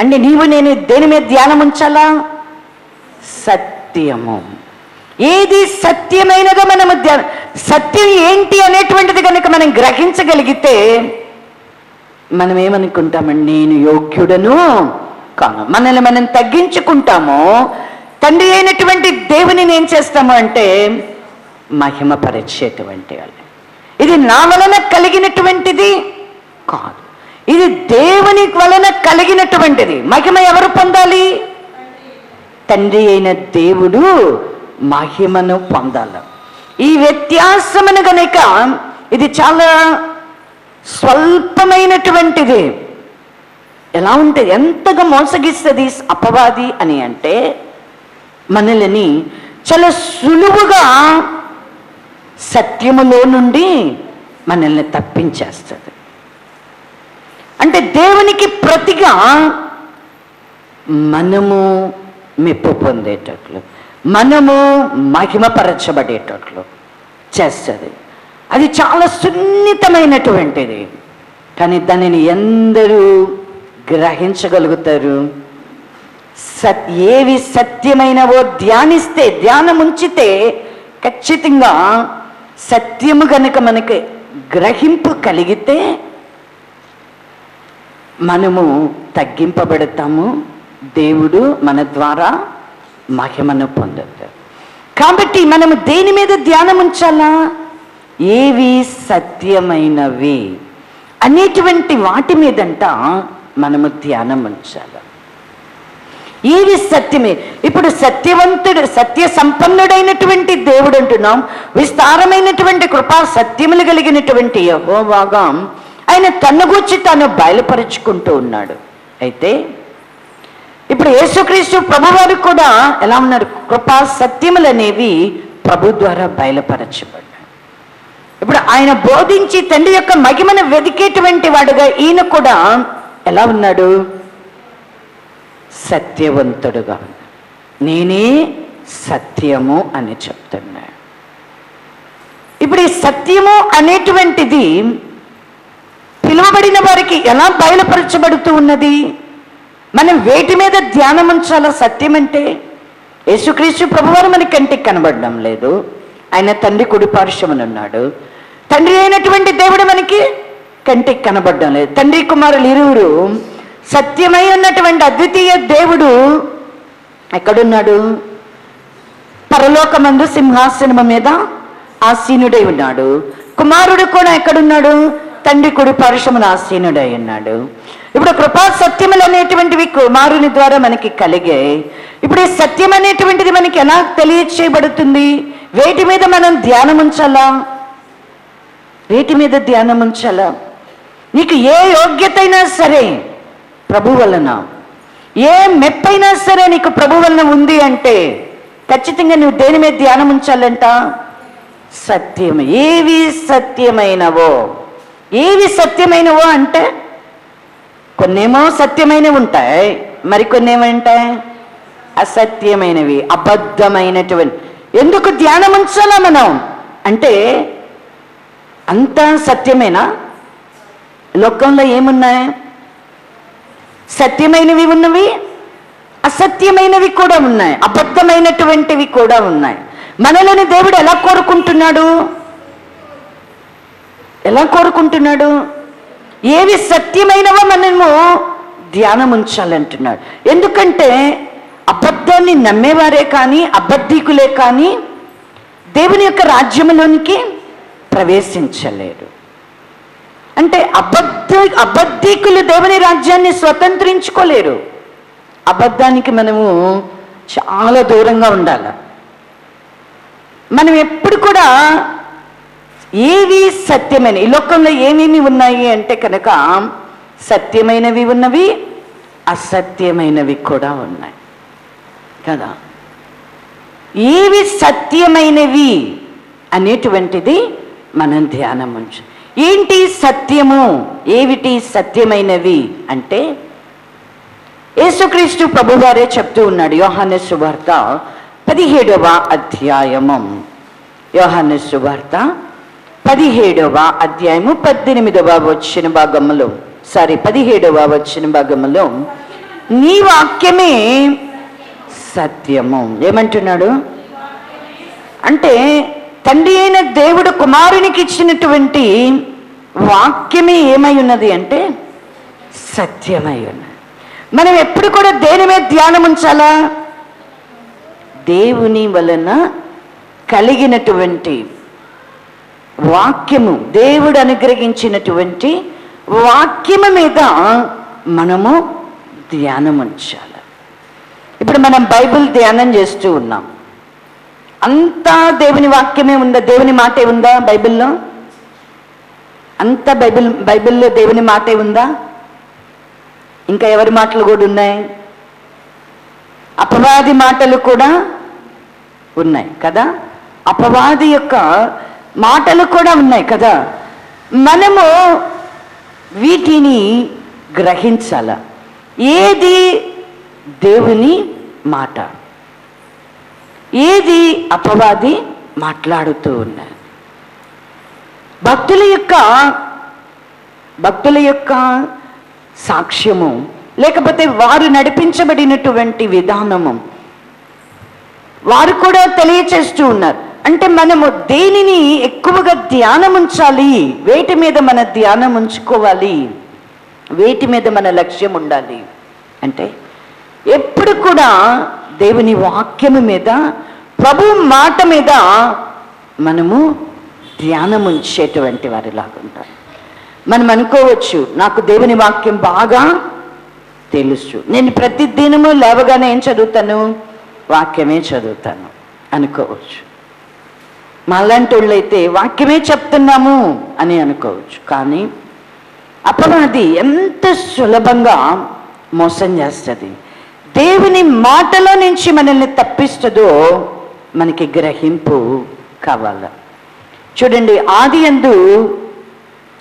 అంటే నీవు నేను దేని మీద ధ్యానం ఉంచాలా? సత్యము. ఏది సత్యమైనదో మనము సత్యం ఏంటి అనేటువంటిది కనుక మనం గ్రహించగలిగితే మనం ఏమనుకుంటామండి? నేను యోగ్యుడను కాను. మనల్ని మనం తగ్గించుకుంటాము. తండ్రి అయినటువంటి దేవుని ఏం చేస్తాము అంటే మహిమపరిచేటువంటి వాళ్ళు. ఇది నా వలన కలిగినటువంటిది కాదు, ఇది దేవుని వలన కలిగినటువంటిది. మహిమ ఎవరు పొందాలి? తండ్రి అయిన దేవుడు మహిమను పొందాలి. ఈ వ్యత్యాసమును గనక ఇది చాలా స్వల్పమైనటువంటిది. ఎలా ఉంటుంది, ఎంతగా మోసగిస్తుంది అపవాది అని అంటే మనల్ని చాలా సులువుగా సత్యములో నుండి మనల్ని తప్పించేస్తుంది. అంటే దేవునికి ప్రతిగా మనము మెప్పు పొందేటట్లు, మనము మహిమపరచబడేటట్లు చేస్తుంది. అది చాలా సున్నితమైనటువంటిది, కానీ దానిని ఎందరూ గ్రహించగలుగుతారు? ఏవి సత్యమైనవో ధ్యానిస్తే, ధ్యానం ఉంచితే ఖచ్చితంగా సత్యము గనుక మనకి గ్రహింపు కలిగితే మనము తగ్గింపబడతాము, దేవుడు మన ద్వారా మహిమను పొందుతాడు. కాబట్టి మనము దేని మీద ధ్యానం ఉంచాలా? ఏవి సత్యమైనవి అనేటువంటి వాటి మీదంట మనము ధ్యానం ఉంచాలి. ఏవి సత్యమే. ఇప్పుడు సత్యవంతుడు, సత్య సంపన్నుడైనటువంటి దేవుడు అంటున్నాం. విస్తారమైనటువంటి కృపా సత్యములు కలిగినటువంటి యెహోవాగా ఆయన తన గూర్చి తాను బయలుపరుచుకుంటూ ఉన్నాడు. అయితే ఇప్పుడు యేసుక్రీస్తు ప్రభువారు కూడా ఎలా ఉన్నారు? కృపా సత్యములు అనేవి ప్రభు ద్వారా బయలుపరచబడ్డాయి. ఇప్పుడు ఆయన బోధించి తండ్రి యొక్క మహిమను వెదికేటువంటి వాడుగా ఈయన కూడా ఎలా ఉన్నాడు? సత్యవంతుడుగా, నేనే సత్యము అని చెప్తున్నాడు. ఇప్పుడు ఈ సత్యము అనేటువంటిది పిలువబడిన వారికి ఎలా బయలుపరచబడుతూ ఉన్నది? మనం వేటి మీద ధ్యానం ఉంచాలో? సత్యం అంటే యేసుక్రీస్తు ప్రభువారు మన కంటికి కనబడడం లేదు, ఆయన తండ్రి కుడి పార్శ్వమునున్నాడు. తండ్రి అయినటువంటి దేవుడు మనకి కంటికి కనబడడం లేదు. తండ్రి కుమారులు ఇరువురు సత్యమై ఉన్నటువంటి అద్వితీయ దేవుడు ఎక్కడున్నాడు? పరలోకమందు సింహాసనము మీద ఆసీనుడై ఉన్నాడు. కుమారుడు కూడా ఎక్కడున్నాడు? తండ్రి కుడి పార్శ్వమున ఆసీనుడై ఉన్నాడు. ఇప్పుడు కృపా సత్యములు అనేటువంటివి కుమారుని ద్వారా మనకి కలిగాయి. ఇప్పుడు ఈ సత్యం అనేటువంటిది మనకి ఎలా తెలియచేయబడుతుంది? వేటి మీద మనం ధ్యానం ఉంచాలా? వేటి మీద ధ్యానం ఉంచాలా? నీకు ఏ యోగ్యత అయినా సరే ప్రభు వలన, ఏ మెప్పైనా సరే నీకు ప్రభు వలన ఉంది అంటే ఖచ్చితంగా నువ్వు దేని మీద ధ్యానం ఉంచాలంట? సత్యం. ఏవి సత్యమైనవో, ఏవి సత్యమైనవో అంటే కొన్నేమో సత్యమైనవి ఉంటాయి, మరికొన్ని ఏమంటాయి? అసత్యమైనవి, అబద్ధమైనటువంటి. ఎందుకు ధ్యానం ఉంచాలా మనం అంటే అంతా సత్యమేనా? లోకంలో ఏమున్నాయి? సత్యమైనవి ఉన్నవి, అసత్యమైనవి కూడా ఉన్నాయి, అబద్ధమైనటువంటివి కూడా ఉన్నాయి. మనలోని దేవుడు ఎలా కోరుకుంటున్నాడు? ఎలా కోరుకుంటున్నాడు? ఏవి సత్యమైనవో మనము ధ్యానం ఉంచాలంటున్నాడు. ఎందుకంటే అబద్ధాన్ని నమ్మేవారే కానీ, అబద్ధికులే కానీ దేవుని యొక్క రాజ్యంలోనికి ప్రవేశించలేరు. అంటే అబద్ధికులు దేవుని రాజ్యాన్ని స్వతంత్రించుకోలేరు. అబద్ధానికి మనము చాలా దూరంగా ఉండాలి. మనం ఎప్పుడు కూడా ఏవి సత్యమైన, ఈ లోకంలో ఏమేమి ఉన్నాయి అంటే కనుక సత్యమైనవి ఉన్నవి, అసత్యమైనవి కూడా ఉన్నాయి కదా. ఏవి సత్యమైనవి అనేటువంటిది మనం ధ్యానం ఉంచు. ఏంటి సత్యము, ఏమిటి సత్యమైనవి అంటే యేసుక్రీస్తు ప్రభువారే చెప్తూ ఉన్నాడు. యోహాను సువార్త 17వ అధ్యాయము, యోహాను సువార్త 17వ అధ్యాయము 18వ వచన భాగములో, 17వ వచన భాగములో, నీ వాక్యమే సత్యము. ఏమంటున్నాడు అంటే తండ్రి అయిన దేవుడు కుమారునికి ఇచ్చినటువంటి వాక్యమే ఏమై ఉన్నది అంటే సత్యమై ఉన్నది. మనం ఎప్పుడు కూడా దేని మీద ధ్యానం ఉంచాలా? దేవుని వలన కలిగినటువంటి వాక్యము, దేవుడు అనుగ్రహించినటువంటి వాక్యము మీద మనము ధ్యానం ఉంచాలి. ఇప్పుడు మనం బైబిల్ ధ్యానం చేస్తూ ఉన్నాం. అంతా దేవుని వాక్యమే ఉందా? దేవుని మాటే ఉందా బైబిల్లో? అంతా బైబిల్లో దేవుని మాటే ఉందా? ఇంకా ఎవరి మాటలు కూడా ఉన్నాయి? అపవాది మాటలు కూడా ఉన్నాయి కదా. అపవాది యొక్క మాటలు కూడా ఉన్నాయి కదా. మనము వీటిని గ్రహించాల. ఏది దేవుని మాట, ఏది అపవాది మాట్లాడుతూ ఉన్నారు? భక్తుల యొక్క సాక్ష్యము, లేకపోతే వారు నడిపించబడినటువంటి విధానము, వారు కూడా తెలియచేస్తూ ఉన్నారు. అంటే మనము దేనిని ఎక్కువగా ధ్యానం ఉంచాలి, వేటి మీద మన ధ్యానం ఉంచుకోవాలి, వేటి మీద మన లక్ష్యం ఉండాలి అంటే ఎప్పుడు కూడా దేవుని వాక్యము మీద, ప్రభు మాట మీద మనము ధ్యానం ఉంచేటువంటి వారిలాగా ఉంటారు. మనం అనుకోవచ్చు, నాకు దేవుని వాక్యం బాగా తెలుసు, నేను ప్రతి దినము లేవగానే ఏం చదువుతాను? వాక్యమే చదువుతాను అనుకోవచ్చు. మాలాంటి వాళ్ళైతే వాక్యమే చెప్తున్నాము అని అనుకోవచ్చు. కానీ అపవాది ఎంత సులభంగా మోసం చేస్తుంది, దేవుని మాటలో నుంచి మనల్ని తప్పిస్తుందో మనకి గ్రహింపు కావాలి. చూడండి, ఆదియందు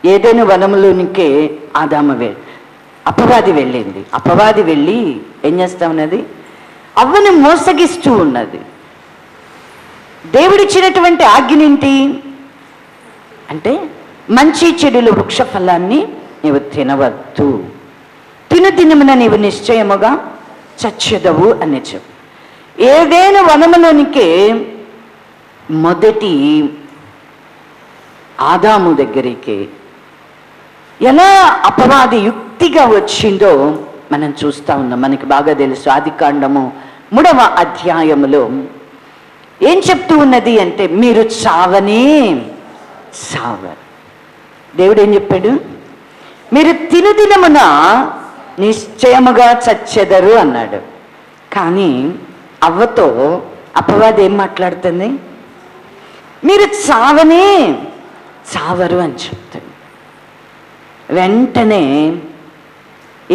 ఏదైనా వనములోనికే అపవాది వెళ్ళింది. అపవాది వెళ్ళి ఏం చేస్తా ఉన్నది? అవ్వని మోసగిస్తూ ఉన్నది. దేవుడిచ్చినటువంటి ఆజ్ఞనేంటి అంటే మంచి చెడుల వృక్ష ఫలాన్ని నీవు తినవద్దు, తినదినమున నీవు నిశ్చయముగా చచ్చెదవు అని చెప్పు. ఏదైనా వనములోనికే మొదటి ఆదాము దగ్గరికి ఎలా అపవాది యుక్తిగా వచ్చిందో మనం చూస్తూ ఉన్నాం. మనకి బాగా తెలుసు. ఆదికాండము 3వ అధ్యాయములో ఏం చెప్తూ ఉన్నది అంటే మీరు చావనే చావరు. దేవుడు ఏం చెప్పాడు? మీరు తినుదినమున నిశ్చయముగా చచ్చెదరు అన్నాడు. కానీ అవ్వతో అపవాది ఏం మాట్లాడుతుంది? మీరు చావనే చావరు అని చెప్తుంది. వెంటనే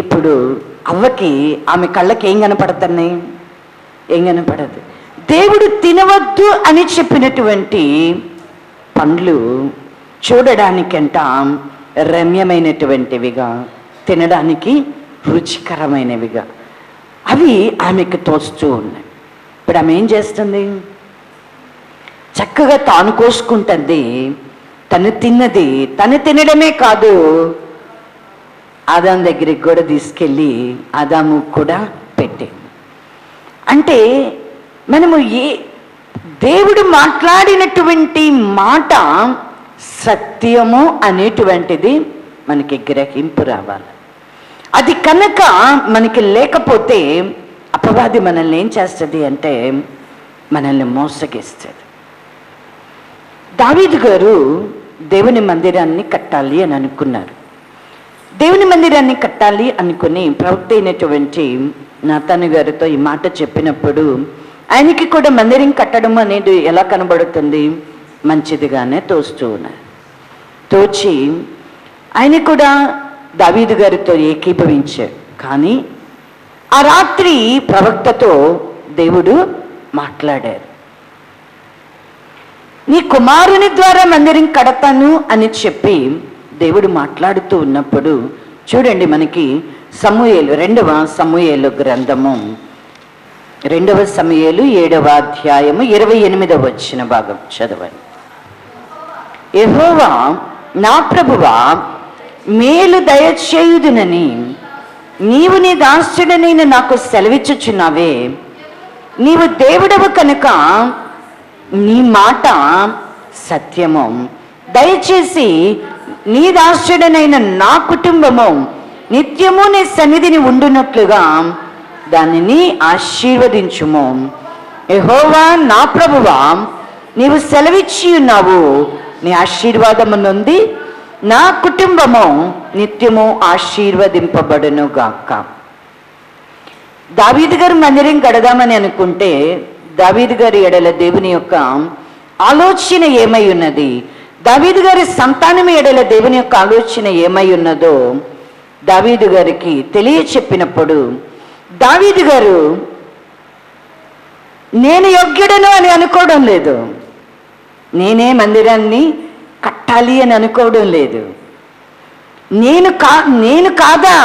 ఇప్పుడు అవ్వకి, ఆమె కళ్ళకి ఏం కనపడుతున్నాయి? ఏం కనపడదు. దేవుడు తినవద్దు అని చెప్పినటువంటి పండ్లు చూడడానికంట రమ్యమైనటువంటివిగా, తినడానికి రుచికరమైనవిగా, అవి ఆమెకు తోస్తూ ఉన్నాయి. ఇప్పుడు ఆమె ఏం చేస్తుంది? చక్కగా తాను కోసుకుంటుంది. తను తిన్నది తను తినడమే కాదు, ఆదాము దగ్గరికి కూడా తీసుకెళ్ళి ఆదాము కూడా పెట్టింది. అంటే మనము దేవుడు మాట్లాడినటువంటి మాట సత్యము అనేటువంటిది మనకి గ్రహింపు రావాలి. అది కనుక మనకి లేకపోతే అపవాది మనల్ని ఏం చేస్తుంది అంటే మనల్ని మోసగిస్తుంది. దావీదు గారు దేవుని మందిరాన్ని కట్టాలి అని అనుకున్నారు. దేవుని మందిరాన్ని కట్టాలి అనుకుని ప్రవక్త అయినటువంటి నాతాను గారితో ఈ మాట చెప్పినప్పుడు ఆయనకి కూడా మందిరం కట్టడం అనేది ఎలా కనబడుతుంది? మంచిదిగానే తోస్తూ ఉన్నారు. తోచి ఆయన కూడా దావీదు గారితో ఏకీభవించారు. కానీ ఆ రాత్రి ప్రవక్తతో దేవుడు మాట్లాడారు. నీ కుమారుని ద్వారా మందిరం కడతాను అని చెప్పి దేవుడు మాట్లాడుతూ ఉన్నప్పుడు చూడండి, మనకి సమూయేలు 2వ సమూయేలు గ్రంథము 2వ సమూయేలు 7వ అధ్యాయము 28వ వచన భాగం చదవండి. యెహోవా నా ప్రభువా, మేలు దయచేయుదునని నీవు నీ దాసుడనైన నాకు సెలవిచ్చుచున్నావే. నీవు దేవుడవు కనుక నీ మాట సత్యము. దయచేసి నీ దాసుడనైన నా కుటుంబము నిత్యము నీ సన్నిధిని ఉండునట్లుగా దానిని ఆశీర్వదించుము. యెహోవా నా ప్రభువా, నీవు సెలవిచ్చి ఉన్నావు. నీ ఆశీర్వాదము నుండి నా కుటుంబము నిత్యము ఆశీర్వదింపబడును గాక. దావీదు గారు మందిరం కడదామని అనుకుంటే దావీదు గారి ఎడల దేవుని యొక్క ఆలోచన ఏమై ఉన్నది, దావీదు గారి సంతానం ఎడల దేవుని యొక్క ఆలోచన ఏమై ఉన్నదో దావీదు గారికి తెలియచెప్పినప్పుడు దావీదు గారు నేను యోగ్యుడను అని అనుకోవడం లేదు, నేనే మందిరాన్ని కట్టాలి అని అనుకోవడం లేదు, నేను కాదా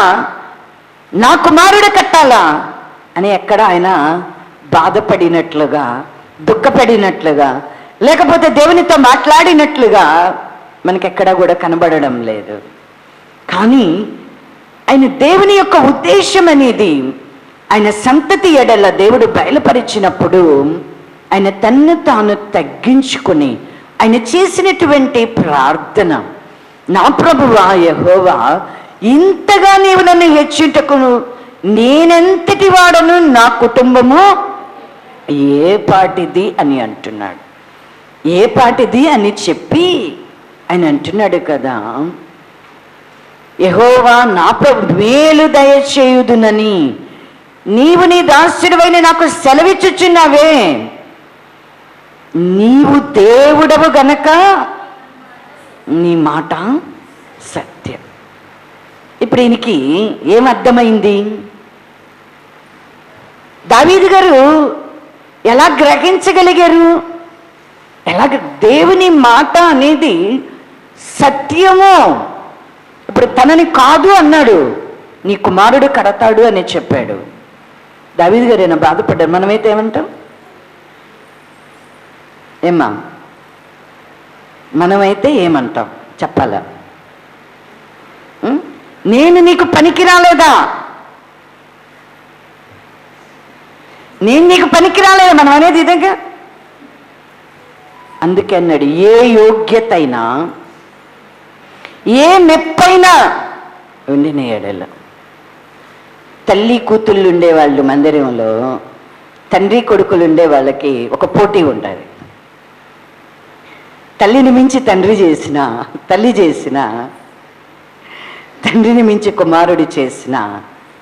నా కుమారుడు కట్టాలా అని ఎక్కడ ఆయన బాధపడినట్లుగా, దుఃఖపడినట్లుగా, లేకపోతే దేవునితో మాట్లాడినట్లుగా మనకెక్కడా కూడా కనబడడం లేదు. కానీ ఆయన దేవుని యొక్క ఉద్దేశం అనేది ఆయన సంతతి ఎడల దేవుడు బయలుపరిచినప్పుడు ఆయన తన్ను తాను తగ్గించుకొని ఆయన చేసినటువంటి ప్రార్థన, నా ప్రభువా యెహోవా, ఇంతగా నీవు నన్ను హెచ్చుటకు నేనెంతటి వాడను, నా కుటుంబము ఏ పాటిది అని అంటున్నాడు. ఏ పాటిది అని చెప్పి ఆయన అంటున్నాడు కదా, యెహోవా నా ప్రభు మేలు దయచేయుదునని నీవు నీ దాసుడివైన నాకు సెలవిచ్చుచున్నావే. నీవు దేవుడవు గనక నీ మాట సత్యం. ఇప్పుడు ఈయనకి ఏమర్థమైంది? దావీదు గారు ఎలా గ్రహించగలిగారు? ఎలాగ దేవుని మాట అనేది సత్యము. ఇప్పుడు తనని కాదు అన్నాడు, నీ కుమారుడు కడతాడు అని చెప్పాడు. దావీదు గారు ఏమైనా బాధపడ్డారు? మనమైతే ఏమంటాం? ఏమ్మా, మనమైతే ఏమంటాం చెప్పాలా? నేను నీకు పనికి రాలేదా, నేను నీకు పనికి రాలేదా మనం అనేది ఇదేగా. అందుకే అన్నాడు, ఏ యోగ్యత అయినా ఏ మెప్పైనా ఉండి నీ ఎడల. తల్లి కూతుళ్ళు ఉండేవాళ్ళు మందిరంలో, తండ్రి కొడుకులు ఉండే వాళ్ళకి ఒక పోటీ ఉంటుంది. తల్లిని మించి తండ్రి చేసిన, తల్లి చేసిన, తండ్రిని మించి కుమారుడు చేసిన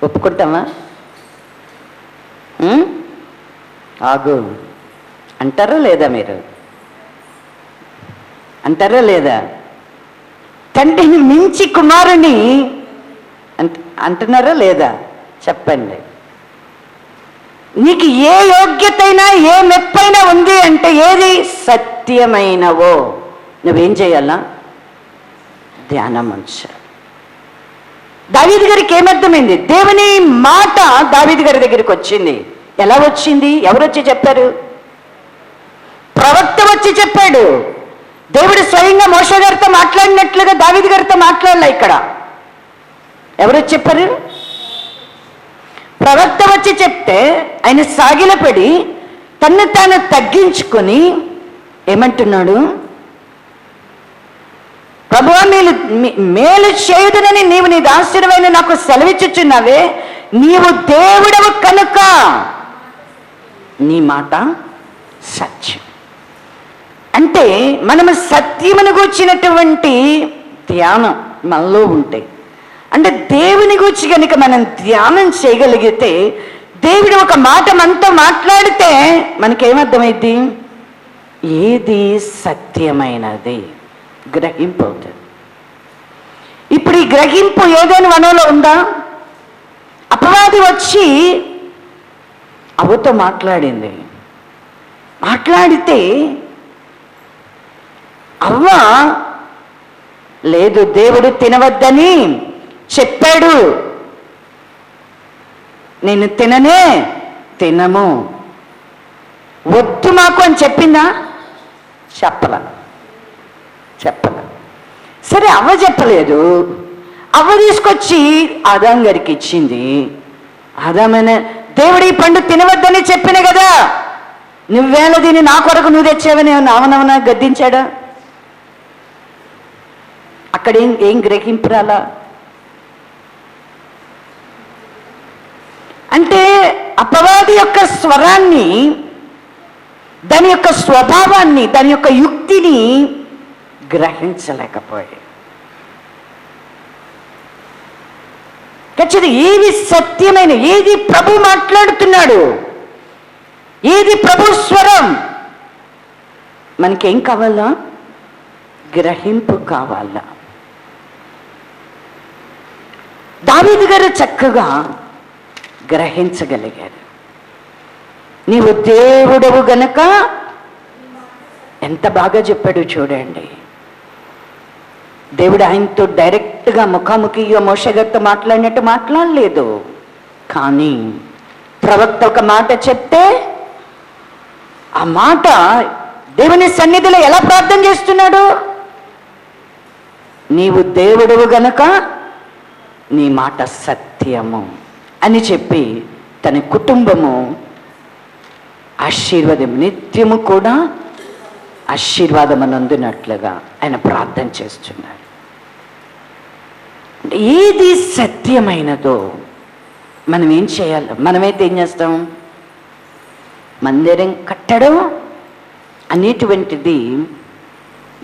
ఒప్పుకుంటామా? ఆగు అంటారా లేదా? మీరు అంటారా లేదా? తండ్రిని మించి కుమారుని అంటున్నారా లేదా? చెప్పండి. నీకు ఏ యోగ్యతైనా ఏ మెప్పైనా ఉంది అంటే ఏది సత్యమైనవో నువ్వేం చేయాలా? ధ్యానం ఉంచాలి. దావీదు గారికి ఏమర్థమైంది? దేవుని మాట దావీదు గారి దగ్గరికి వచ్చింది. ఎలా వచ్చింది? ఎవరు వచ్చి చెప్పారు? ప్రవక్త వచ్చి చెప్పాడు. దేవుడు స్వయంగా మోషే గారితో మాట్లాడినట్లుగా దావీదు గారితో మాట్లాడలే. ఇక్కడ ఎవరు చెప్పారు? ప్రవక్త వచ్చి చెప్తే ఆయన సాగిలపడి తన్ను తాను తగ్గించుకొని ఏమంటున్నాడు? ప్రభువా, మేలు చేయుదునని నీవు నీ దాసుడవైన నాకు సెలవిచ్చుచున్నావే, నీవు దేవుడవు కనుక నీ మాట సత్యం. అంటే మనము సత్యమును గూర్చినటువంటి ధ్యానం మనలో ఉంటే, అంటే దేవుని గురించి కనుక మనం ధ్యానం చేయగలిగితే, దేవుడు ఒక మాట మనతో మాట్లాడితే మనకేమర్థమైంది? ఏది సత్యమైనది గ్రహింపు అవుతుంది. ఇప్పుడు ఈ గ్రహింపు ఏదైనా మనలో ఉందా? అపవాది వచ్చి అవ్వతో మాట్లాడింది. మాట్లాడితే అవ్వ లేదు, దేవుడు తినవద్దని చెప్పాడు, నేను తినము, వద్దు మాకు అని చెప్పిందా? చెప్పల. సరే, అవ్వ చెప్పలేదు. అవ్వ తీసుకొచ్చి ఆదాం గారికి ఇచ్చింది. ఆదామైన దేవుడు ఈ పండు తినవద్దని చెప్పిన కదా, నువ్వేళ దీన్ని నా కొరకు నువ్వు తెచ్చావని అవనవన గద్దించాడా? అక్కడ ఏం గ్రహింపురాలా? అంటే అపవాది యొక్క స్వరాన్ని, దాని యొక్క స్వభావాన్ని, దాని యొక్క యుక్తిని గ్రహించలేకపోయాడు. ఖచ్చితంగా ఏది సత్యమైన, ఏది ప్రభు మాట్లాడుతున్నాడు, ఏది ప్రభు స్వరం, మనకేం కావాలా? గ్రహింపు కావాలా? దావీదు గారు చక్కగా గ్రహించగలిగారు. నీవు దేవుడవు గనక, ఎంత బాగా చెప్పాడు చూడండి. దేవుడు ఆయనతో డైరెక్ట్గా ముఖాముఖిగా మోషే గారితో మాట్లాడినట్టు మాట్లాడలేదు. కానీ ప్రవక్త ఒక మాట చెప్తే ఆ మాట దేవుని సన్నిధిలో ఎలా ప్రార్థన చేస్తున్నాడు? నీవు దేవుడవు గనక నీ మాట సత్యము అని చెప్పి తన కుటుంబము ఆశీర్వాదం, నిత్యము కూడా ఆశీర్వాదం అందునట్లుగా ఆయన ప్రార్థన చేస్తున్నాడు. ఏది సత్యమైనదో మనం ఏం చేయాలి? మనమైతే ఏం చేస్తాం? మందిరం కట్టడం అనేటువంటిది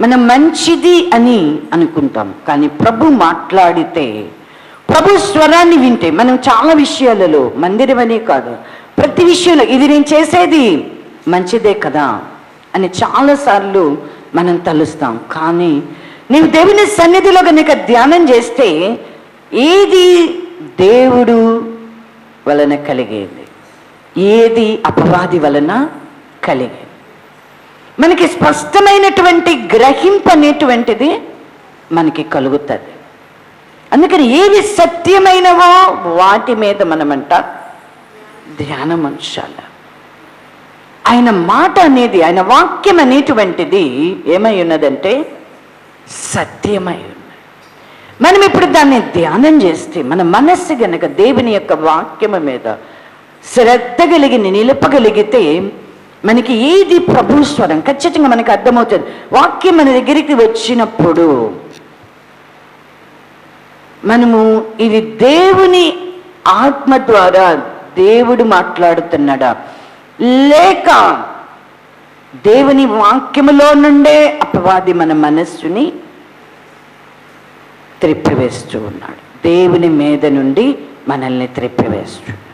మనం మంచిది అని అనుకుంటాం. కానీ ప్రభు మాట్లాడితే, ప్రభు స్వరాన్ని వింటే మనం చాలా విషయాలలో, మందిరం అనే కాదు, ప్రతి విషయంలో ఇది నేను చేసేది మంచిదే కదా అని చాలాసార్లు మనం తలుస్తాం. కానీ నీవు దేవుని సన్నిధిలో కనుక ధ్యానం చేస్తే ఏది దేవుడు వలన కలిగేది, ఏది అపవాది వలన కలిగేది, మనకి స్పష్టమైనటువంటి గ్రహింపు అనేటువంటిది మనకి కలుగుతుంది. అందుకని ఏవి సత్యమైనవో వాటి మీద మనమంట ధ్యానం ఉంచాలి. ఆయన మాట అనేది, ఆయన వాక్యం అనేటువంటిది ఏమై ఉన్నదంటే సత్యమై ఉన్నది. మనం ఇప్పుడు దాన్ని ధ్యానం చేస్తే మన మనస్సు గనక దేవుని యొక్క వాక్యము మీద శ్రద్ధ కలిగి నిలపగలిగితే మనకి ఏది ప్రభు స్వరం ఖచ్చితంగా మనకి అర్థమవుతుంది. వాక్యం మన దగ్గరికి వచ్చినప్పుడు మనము ఇది దేవుని ఆత్మ ద్వారా దేవుడు మాట్లాడుతున్నాడా, లేక దేవుని వాక్యములో నుండే అపవాది మన మనస్సుని త్రిప్పివేస్తూ ఉన్నాడు. దేవుని మీద నుండి మనల్ని త్రిప్పివేస్తున్నాడు.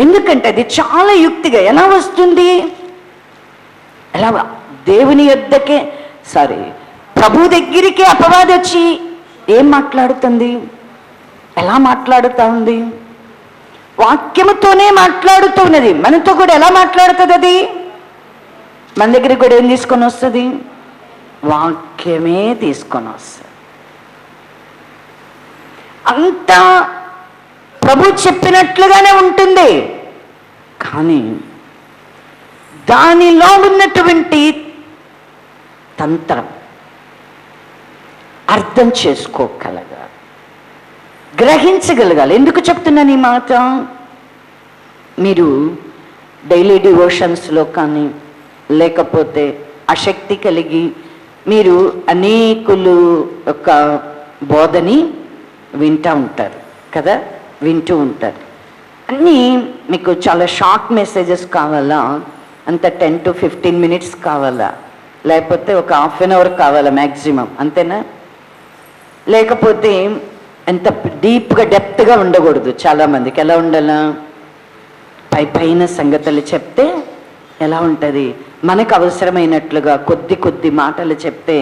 ఎందుకంటే అది చాలా యుక్తిగా ఎలా వస్తుంది? ఎలా దేవుని యొద్దకే ప్రభు దగ్గరికి అపవాది వచ్చి ఏం మాట్లాడుతుంది? ఎలా మాట్లాడుతూ ఉంది? వాక్యముతోనే మాట్లాడుతున్నది. మనతో కూడా ఎలా మాట్లాడుతుంది? అది మన దగ్గరికి కూడా ఏం తీసుకొని వస్తుంది? వాక్యమే తీసుకొని వస్తుంది. అంతా ప్రభు చెప్పినట్లుగానే ఉంటుంది. కానీ దానిలో ఉన్నటువంటి తంత్రం అర్థం చేసుకోగలగాలి, గ్రహించగలగాలి. ఎందుకు చెప్తున్నాను ఈ మాట? మీరు డైలీ డివోషన్స్లో కానీ లేకపోతే ఆసక్తి కలిగి మీరు అనేకులు యొక్క బోధని వింటూ ఉంటారు కదా, వింటూ ఉంటారు. అన్నీ మీకు చాలా షార్ట్ మెసేజెస్ కావాలా, అంత 10 to 15 minutes కావాలా, లేకపోతే ఒక ½ an hour కావాలా మ్యాక్సిమం, అంతేనా? లేకపోతే ఎంత డీప్గా డెప్త్గా ఉండకూడదు. చాలామందికి ఎలా ఉండాలా, పైన సంగతులు చెప్తే ఎలా ఉంటుంది, మనకు అవసరమైనట్లుగా కొద్ది మాటలు చెప్తే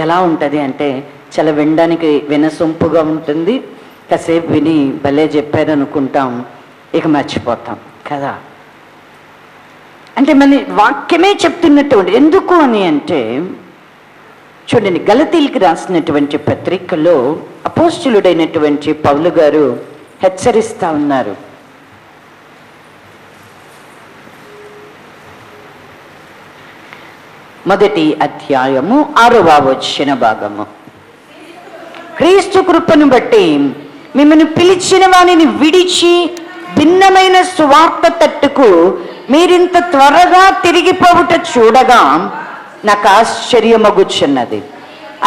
ఎలా ఉంటుంది అంటే చాలా వినడానికి వినసొంపుగా ఉంటుంది. కాసేపు విని భలే చెప్పారనుకుంటాం, ఇక మర్చిపోతాం కదా. అంటే మన వాక్యమే చెప్తున్నట్టు ఉంది. ఎందుకు అని అంటే చూడండి, గలతీయులకు రాసినటువంటి పత్రికలో అపోస్తలుడైనటువంటి పౌలు గారు హెచ్చరిస్తూ ఉన్నారు. మొదటి అధ్యాయము 6వ వచన భాగము. క్రీస్తు కృపను బట్టి మిమ్మల్ని పిలిచిన వానిని విడిచి భిన్నమైన సువార్త తట్టుకు మీరింత త్వరగా తిరిగిపోవుట చూడగా నాకు ఆశ్చర్యమగుచున్నది.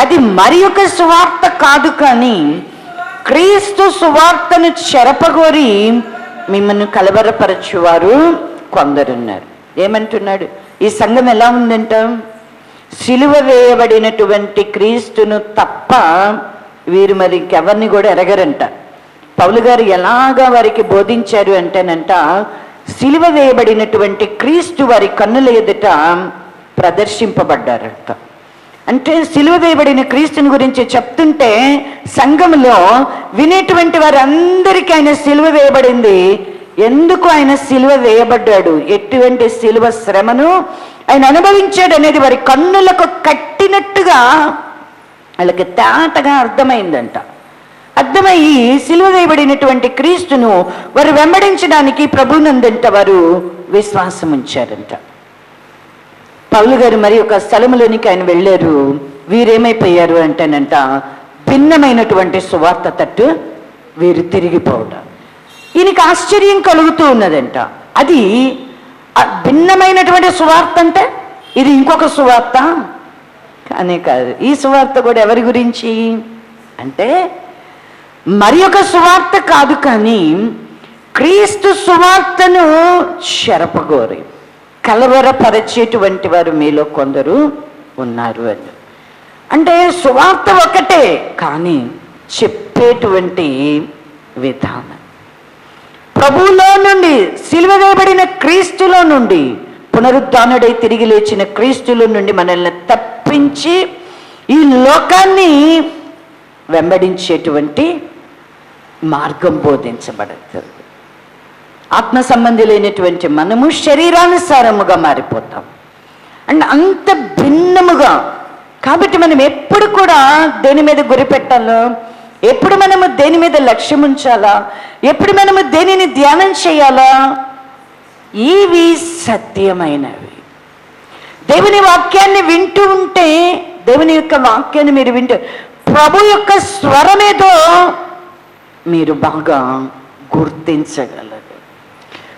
అది మరి ఒక సువార్త కాదు, కానీ క్రీస్తు సువార్తను చెరపగోరి మిమ్మల్ని కలవరపరచువారు కొందరున్నారు. ఏమంటున్నాడు? ఈ సంఘం ఎలా ఉందంట? సిలువ వేయబడినటువంటి క్రీస్తును తప్ప వీరు మరి ఇంకెవరిని కూడా ఎరగరంట. పౌలు గారు ఎలాగా వారికి బోధించారు అంటేనంట, సిలువ వేయబడినటువంటి క్రీస్తు వారి కన్నుల ఎదుట ప్రదర్శింపబడ్డారంట. అంటే సిలువ వేయబడిన క్రీస్తుని గురించి చెప్తుంటే సంఘంలో వినేటువంటి వారందరికీ ఆయన సిలువ వేయబడింది, ఎందుకు ఆయన సిలువ వేయబడ్డాడు, ఎటువంటి సిలువ శ్రమను ఆయన అనుభవించాడు అనేది వారి కన్నులకు కట్టినట్టుగా వాళ్ళకి తేటగా అర్థమైందంట. అర్థమయ్యి సిలువ వేయబడినటువంటి క్రీస్తును వారు వెంబడించడానికి ప్రభునందంట వారు విశ్వాసం ఉంచారంట. పౌలు గారు మరి ఒక స్థలములోనికి ఆయన వెళ్ళారు. వీరేమైపోయారు అంటేనంట, భిన్నమైనటువంటి సువార్త తట్టు వీరు తిరిగిపోవడం. ఈయనకి ఆశ్చర్యం కలుగుతూ ఉన్నదంట. అది భిన్నమైనటువంటి సువార్త అంటే ఇది ఇంకొక సువార్త కానీ కాదు. ఈ సువార్త కూడా ఎవరి గురించి అంటే మరి ఒక సువార్త కాదు, కానీ క్రీస్తు సువార్తను చెరపగోరి కలవరపరిచేటువంటి వారు మీలో కొందరు ఉన్నారు అని. అంటే సువార్త ఒకటే, కానీ చెప్పేటువంటి విధానం ప్రభువులో నుండి, సిలువ వేయబడిన క్రీస్తులో నుండి, పునరుద్ధానుడై తిరిగి లేచిన క్రీస్తులో నుండి మనల్ని తప్పించి ఈ లోకాన్ని వెంబడించేటువంటి మార్గం బోధించబడుతుంది. ఆత్మ సంబంధి లేనటువంటి మనము శరీరానుసారముగా మారిపోతాం. అండ్ అంత భిన్నముగా. కాబట్టి మనం ఎప్పుడు కూడా దేని మీద గురి పెట్టాలో, ఎప్పుడు మనము దేని మీద లక్ష్యం ఉంచాలా, ఎప్పుడు మనము దేనిని ధ్యానం చేయాలా, ఇవి సత్యమైనవి. దేవుని వాక్యాన్ని వింటూ ఉంటే, దేవుని యొక్క వాక్యాన్ని మీరు వింటూ ప్రభు యొక్క స్వరమేదో మీరు బాగా గుర్తించగలరు.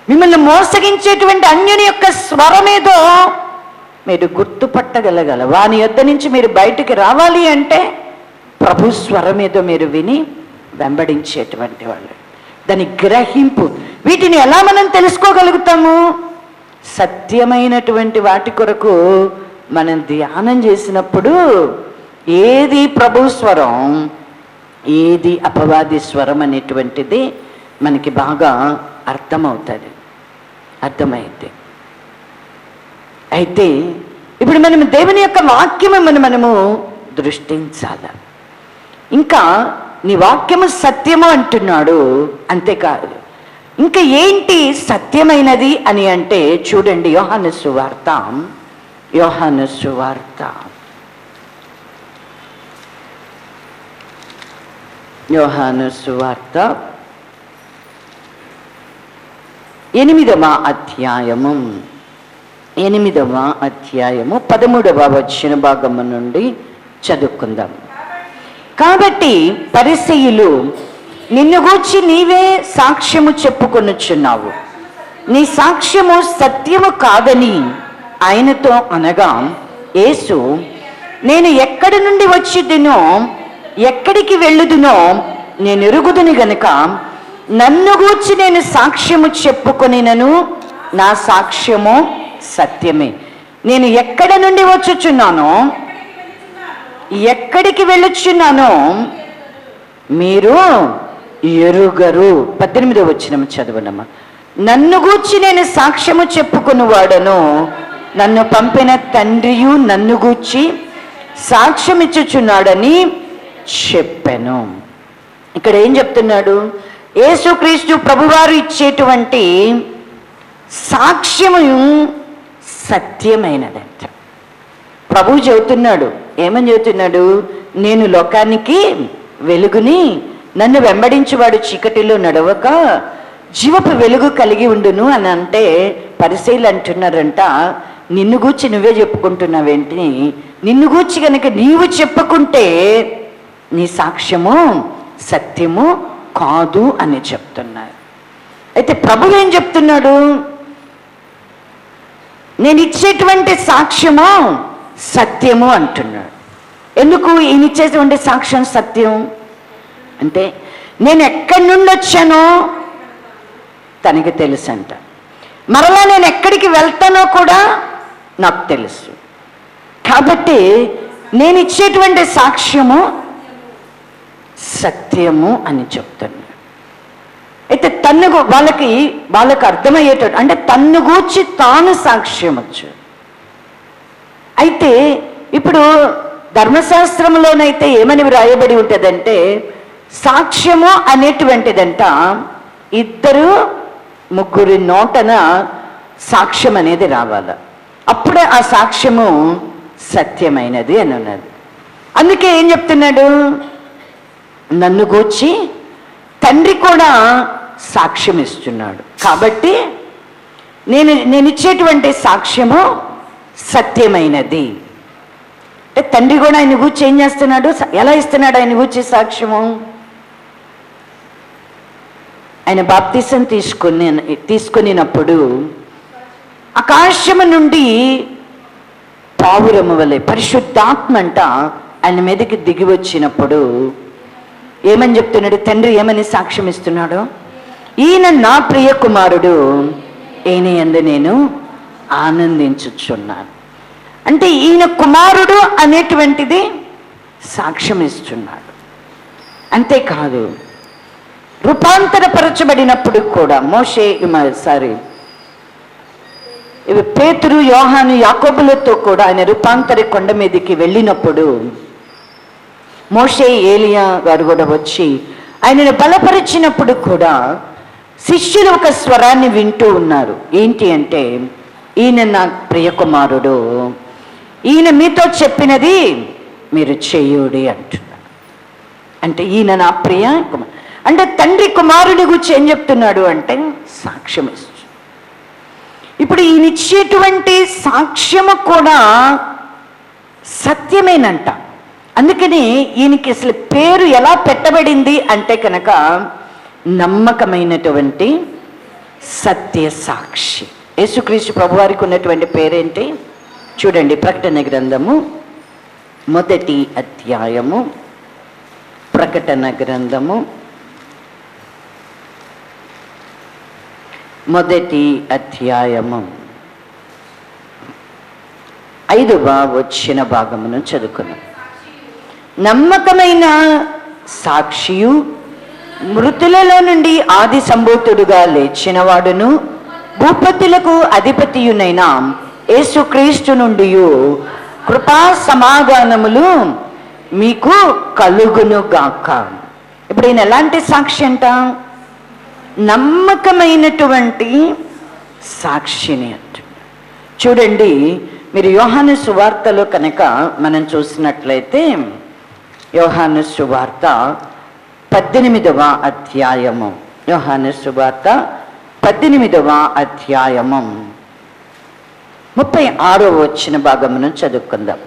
మిమ్మల్ని మోసగించేటువంటి అన్యుని యొక్క స్వరమేదో మీరు గుర్తుపట్టగలగల. వాని యొద్ద నుంచి మీరు బయటికి రావాలి అంటే ప్రభు స్వరమేదో మీరు విని వెంబడించేటువంటి వాళ్ళు. దాని గ్రహింపు, వీటిని ఎలా మనం తెలుసుకోగలుగుతాము? సత్యమైనటువంటి వాటి కొరకు మనం ధ్యానం చేసినప్పుడు ఏది ప్రభు స్వరం, ఏది అపవాది స్వరం అనేటువంటిది మనకి బాగా అర్థమవుతుంది. అయితే ఇప్పుడు మనం దేవుని యొక్క వాక్యము మనము దృష్టించాలి. ఇంకా నీ వాక్యము సత్యము అంటున్నాడు, అంతేకాదు ఇంకా ఏంటి సత్యమైనది అని అంటే చూడండి, యోహాను సువార్త 10వ యోహాను సువార్త 8వ అధ్యాయము 13వ వచన భాగము నుండి చదువుకుందాం. కాబట్టి పరిసయ్యులు, నిన్ను గూర్చి నీవే సాక్ష్యము చెప్పుకొనుచున్నావు, నీ సాక్ష్యము సత్యము కాదని ఆయనతో అనగా, యేసు, నేను ఎక్కడి నుండి వచ్చిదునో ఎక్కడికి వెళ్ళుదునో నేను ఎరుగుదును గనుక నన్ను గూర్చి నేను సాక్ష్యము చెప్పుకొనినను, నా సాక్ష్యము సత్యమే. నేను ఎక్కడ నుండి వచ్చుచున్నానో ఎక్కడికి వెళ్ళుచున్నానో మీరు ఎరుగరు. 18వ వచనం చదవనమ్మా. నన్ను గూర్చి నేను సాక్ష్యము చెప్పుకునివాడను, నన్ను పంపిన తండ్రియు నన్ను గూర్చి సాక్ష్యం ఇచ్చుచున్నాడని చెప్పాను. ఇక్కడ ఏం చెప్తున్నాడు? యేసుక్రీస్తు ప్రభువారు ఇచ్చేటువంటి సాక్ష్యము సత్యమైనదంట. ప్రభువు చెబుతున్నాడు. ఏమని చెబుతున్నాడు? నేను లోకానికి వెలుగుని, నన్ను వెంబడించేవాడు చీకటిలో నడవక జీవపు వెలుగు కలిగి ఉండును అని అంటే, పరిసయ్యులు అంటున్నారంట, నిన్ను గూర్చి నువ్వే చెప్పుకుంటున్నావేంటి? నిన్ను గూర్చి కనుక నీవు చెప్పుకుంటే నీ సాక్ష్యము సత్యము కాదు అని చెప్తున్నారు. అయితే ప్రభువు ఏం చెప్తున్నాడు? నేను ఇచ్చేటువంటి సాక్ష్యము సత్యము అంటున్నాడు. ఎందుకు ఈయన ఇచ్చేటువంటి సాక్ష్యం సత్యం అంటే, నేను ఎక్కడి నుండి వచ్చానో తనకి తెలుసు అంట. మరలా నేను ఎక్కడికి వెళ్తానో కూడా నాకు తెలుసు. కాబట్టి నేను ఇచ్చేటువంటి సాక్ష్యము సత్యము అని చెప్తున్నాడు. అయితే వాళ్ళకి అర్థమయ్యేటట్టు, అంటే తన్ను గూర్చి తాను సాక్ష్యం వచ్చు. అయితే ఇప్పుడు ధర్మశాస్త్రంలోనైతే ఏమని వ్రాయబడి ఉంటుందంటే, సాక్ష్యము అనేటువంటిదంట 2-3 నోటన సాక్ష్యం అనేది రావాల, అప్పుడే ఆ సాక్ష్యము సత్యమైనది అని ఉన్నది. అందుకే ఏం చెప్తున్నాడు? నన్ను గూర్చి తండ్రి కూడా సాక్ష్యం ఇస్తున్నాడు. కాబట్టి నేను ఇచ్చేటువంటి సాక్ష్యము సత్యమైనది. అంటే తండ్రి కూడా ఆయన గూర్చి ఏం చేస్తున్నాడు? ఎలా ఇస్తున్నాడు ఆయన గూర్చి సాక్ష్యము? ఆయన బాప్తిసం తీసుకునినప్పుడు ఆకాశము నుండి పావురము వలె పరిశుద్ధాత్మ అంట ఆయన మీదకి దిగి వచ్చినప్పుడు ఏమని చెప్తున్నాడు? తండ్రి ఏమని సాక్ష్యం ఇస్తున్నాడు? ఈయన నా ప్రియ కుమారుడు, ఈయన యందు నేను ఆనందించుచున్నాను. అంటే ఈయన కుమారుడు అనేటువంటిది సాక్ష్యం ఇస్తున్నాడు. అంతేకాదు, రూపాంతరపరచబడినప్పుడు కూడా పేతురు, యోహాను, యాకోబులతో కూడా ఆయన రూపాంతర కొండ మీదకి వెళ్ళినప్పుడు మోషే, ఏలియా గారు కూడా వచ్చి ఆయనను బలపరిచినప్పుడు కూడా శిష్యులు ఒక స్వరాన్ని వింటూ ఉన్నారు. ఏంటి అంటే, ఈయన నా ప్రియకుమారుడు, ఈయన మీతో చెప్పినది మీరు చేయుడి అంటున్నాడు. అంటే ఈయన నా ప్రియ కుమారుడు అంటే తండ్రి కుమారుడి గురించి ఏం చెప్తున్నాడు అంటే సాక్ష్యం ఇస్తుంది. ఇప్పుడు ఈయన ఇచ్చేటువంటి సాక్ష్యము కూడా సత్యమేనంట. అందుకని ఈయనకి అసలు పేరు ఎలా పెట్టబడింది అంటే కనుక నమ్మకమైనటువంటి సత్య సాక్షి. యేసుక్రీస్తు ప్రభువారికి ఉన్నటువంటి పేరేంటి చూడండి. ప్రకటన గ్రంథము 1వ అధ్యాయము, ప్రకటన గ్రంథము 1వ అధ్యాయము 5వ వచన భాగమును చదువుకున్నాం. నమ్మకమైన సాక్షియు, మృతులలో నుండి ఆది సంభూతుడుగా లేచినవాడును, భూపతులకు అధిపతియునైన యేసుక్రీస్తు నుండి కృపా సమాధానములు మీకు కలుగునుగాక. ఇప్పుడు ఈయన ఎలాంటి సాక్షి అంట? నమ్మకమైనటువంటి సాక్షిని అంటున్నాడు. చూడండి, మీరు యోహాను సువార్తలో కనుక మనం చూసినట్లయితే, యోహాను సువార్త 18వ అధ్యాయము, యోహాను సువార్త 18వ అధ్యాయము 36వ వచ్చిన భాగమును చదువుకుందాం.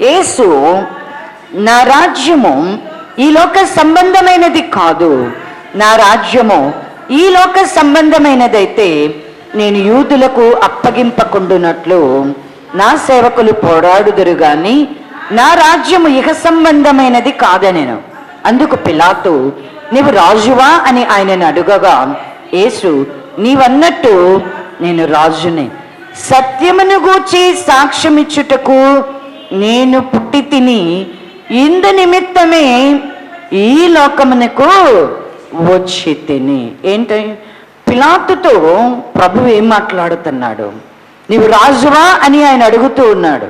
యేసు, నా రాజ్యము ఈ లోక సంబంధమైనది కాదు, నా రాజ్యము ఈ లోక సంబంధమైనదైతే నేను యూదులకు అప్పగింపకుండునట్లు నా సేవకులు పోరాడుదురు గాని నా రాజ్యము ఇహ సంబంధమైనది కాదనెను. అందుకు పిలాతు, నీవు రాజువా అని ఆయనను అడుగగా, యేసు, నీవన్నట్టు నేను రాజునే. సత్యమును గూర్చి సాక్ష్యమిచ్చుటకు నేను పుట్టి తిని, ఇందు నిమిత్తమే ఈ లోకమునకు వచ్చి తిని. ఏంటి? పిలాతుతో ప్రభువు ఏం మాట్లాడుతున్నాడు? నీవు రాజువా అని ఆయన అడుగుతూ ఉన్నాడు.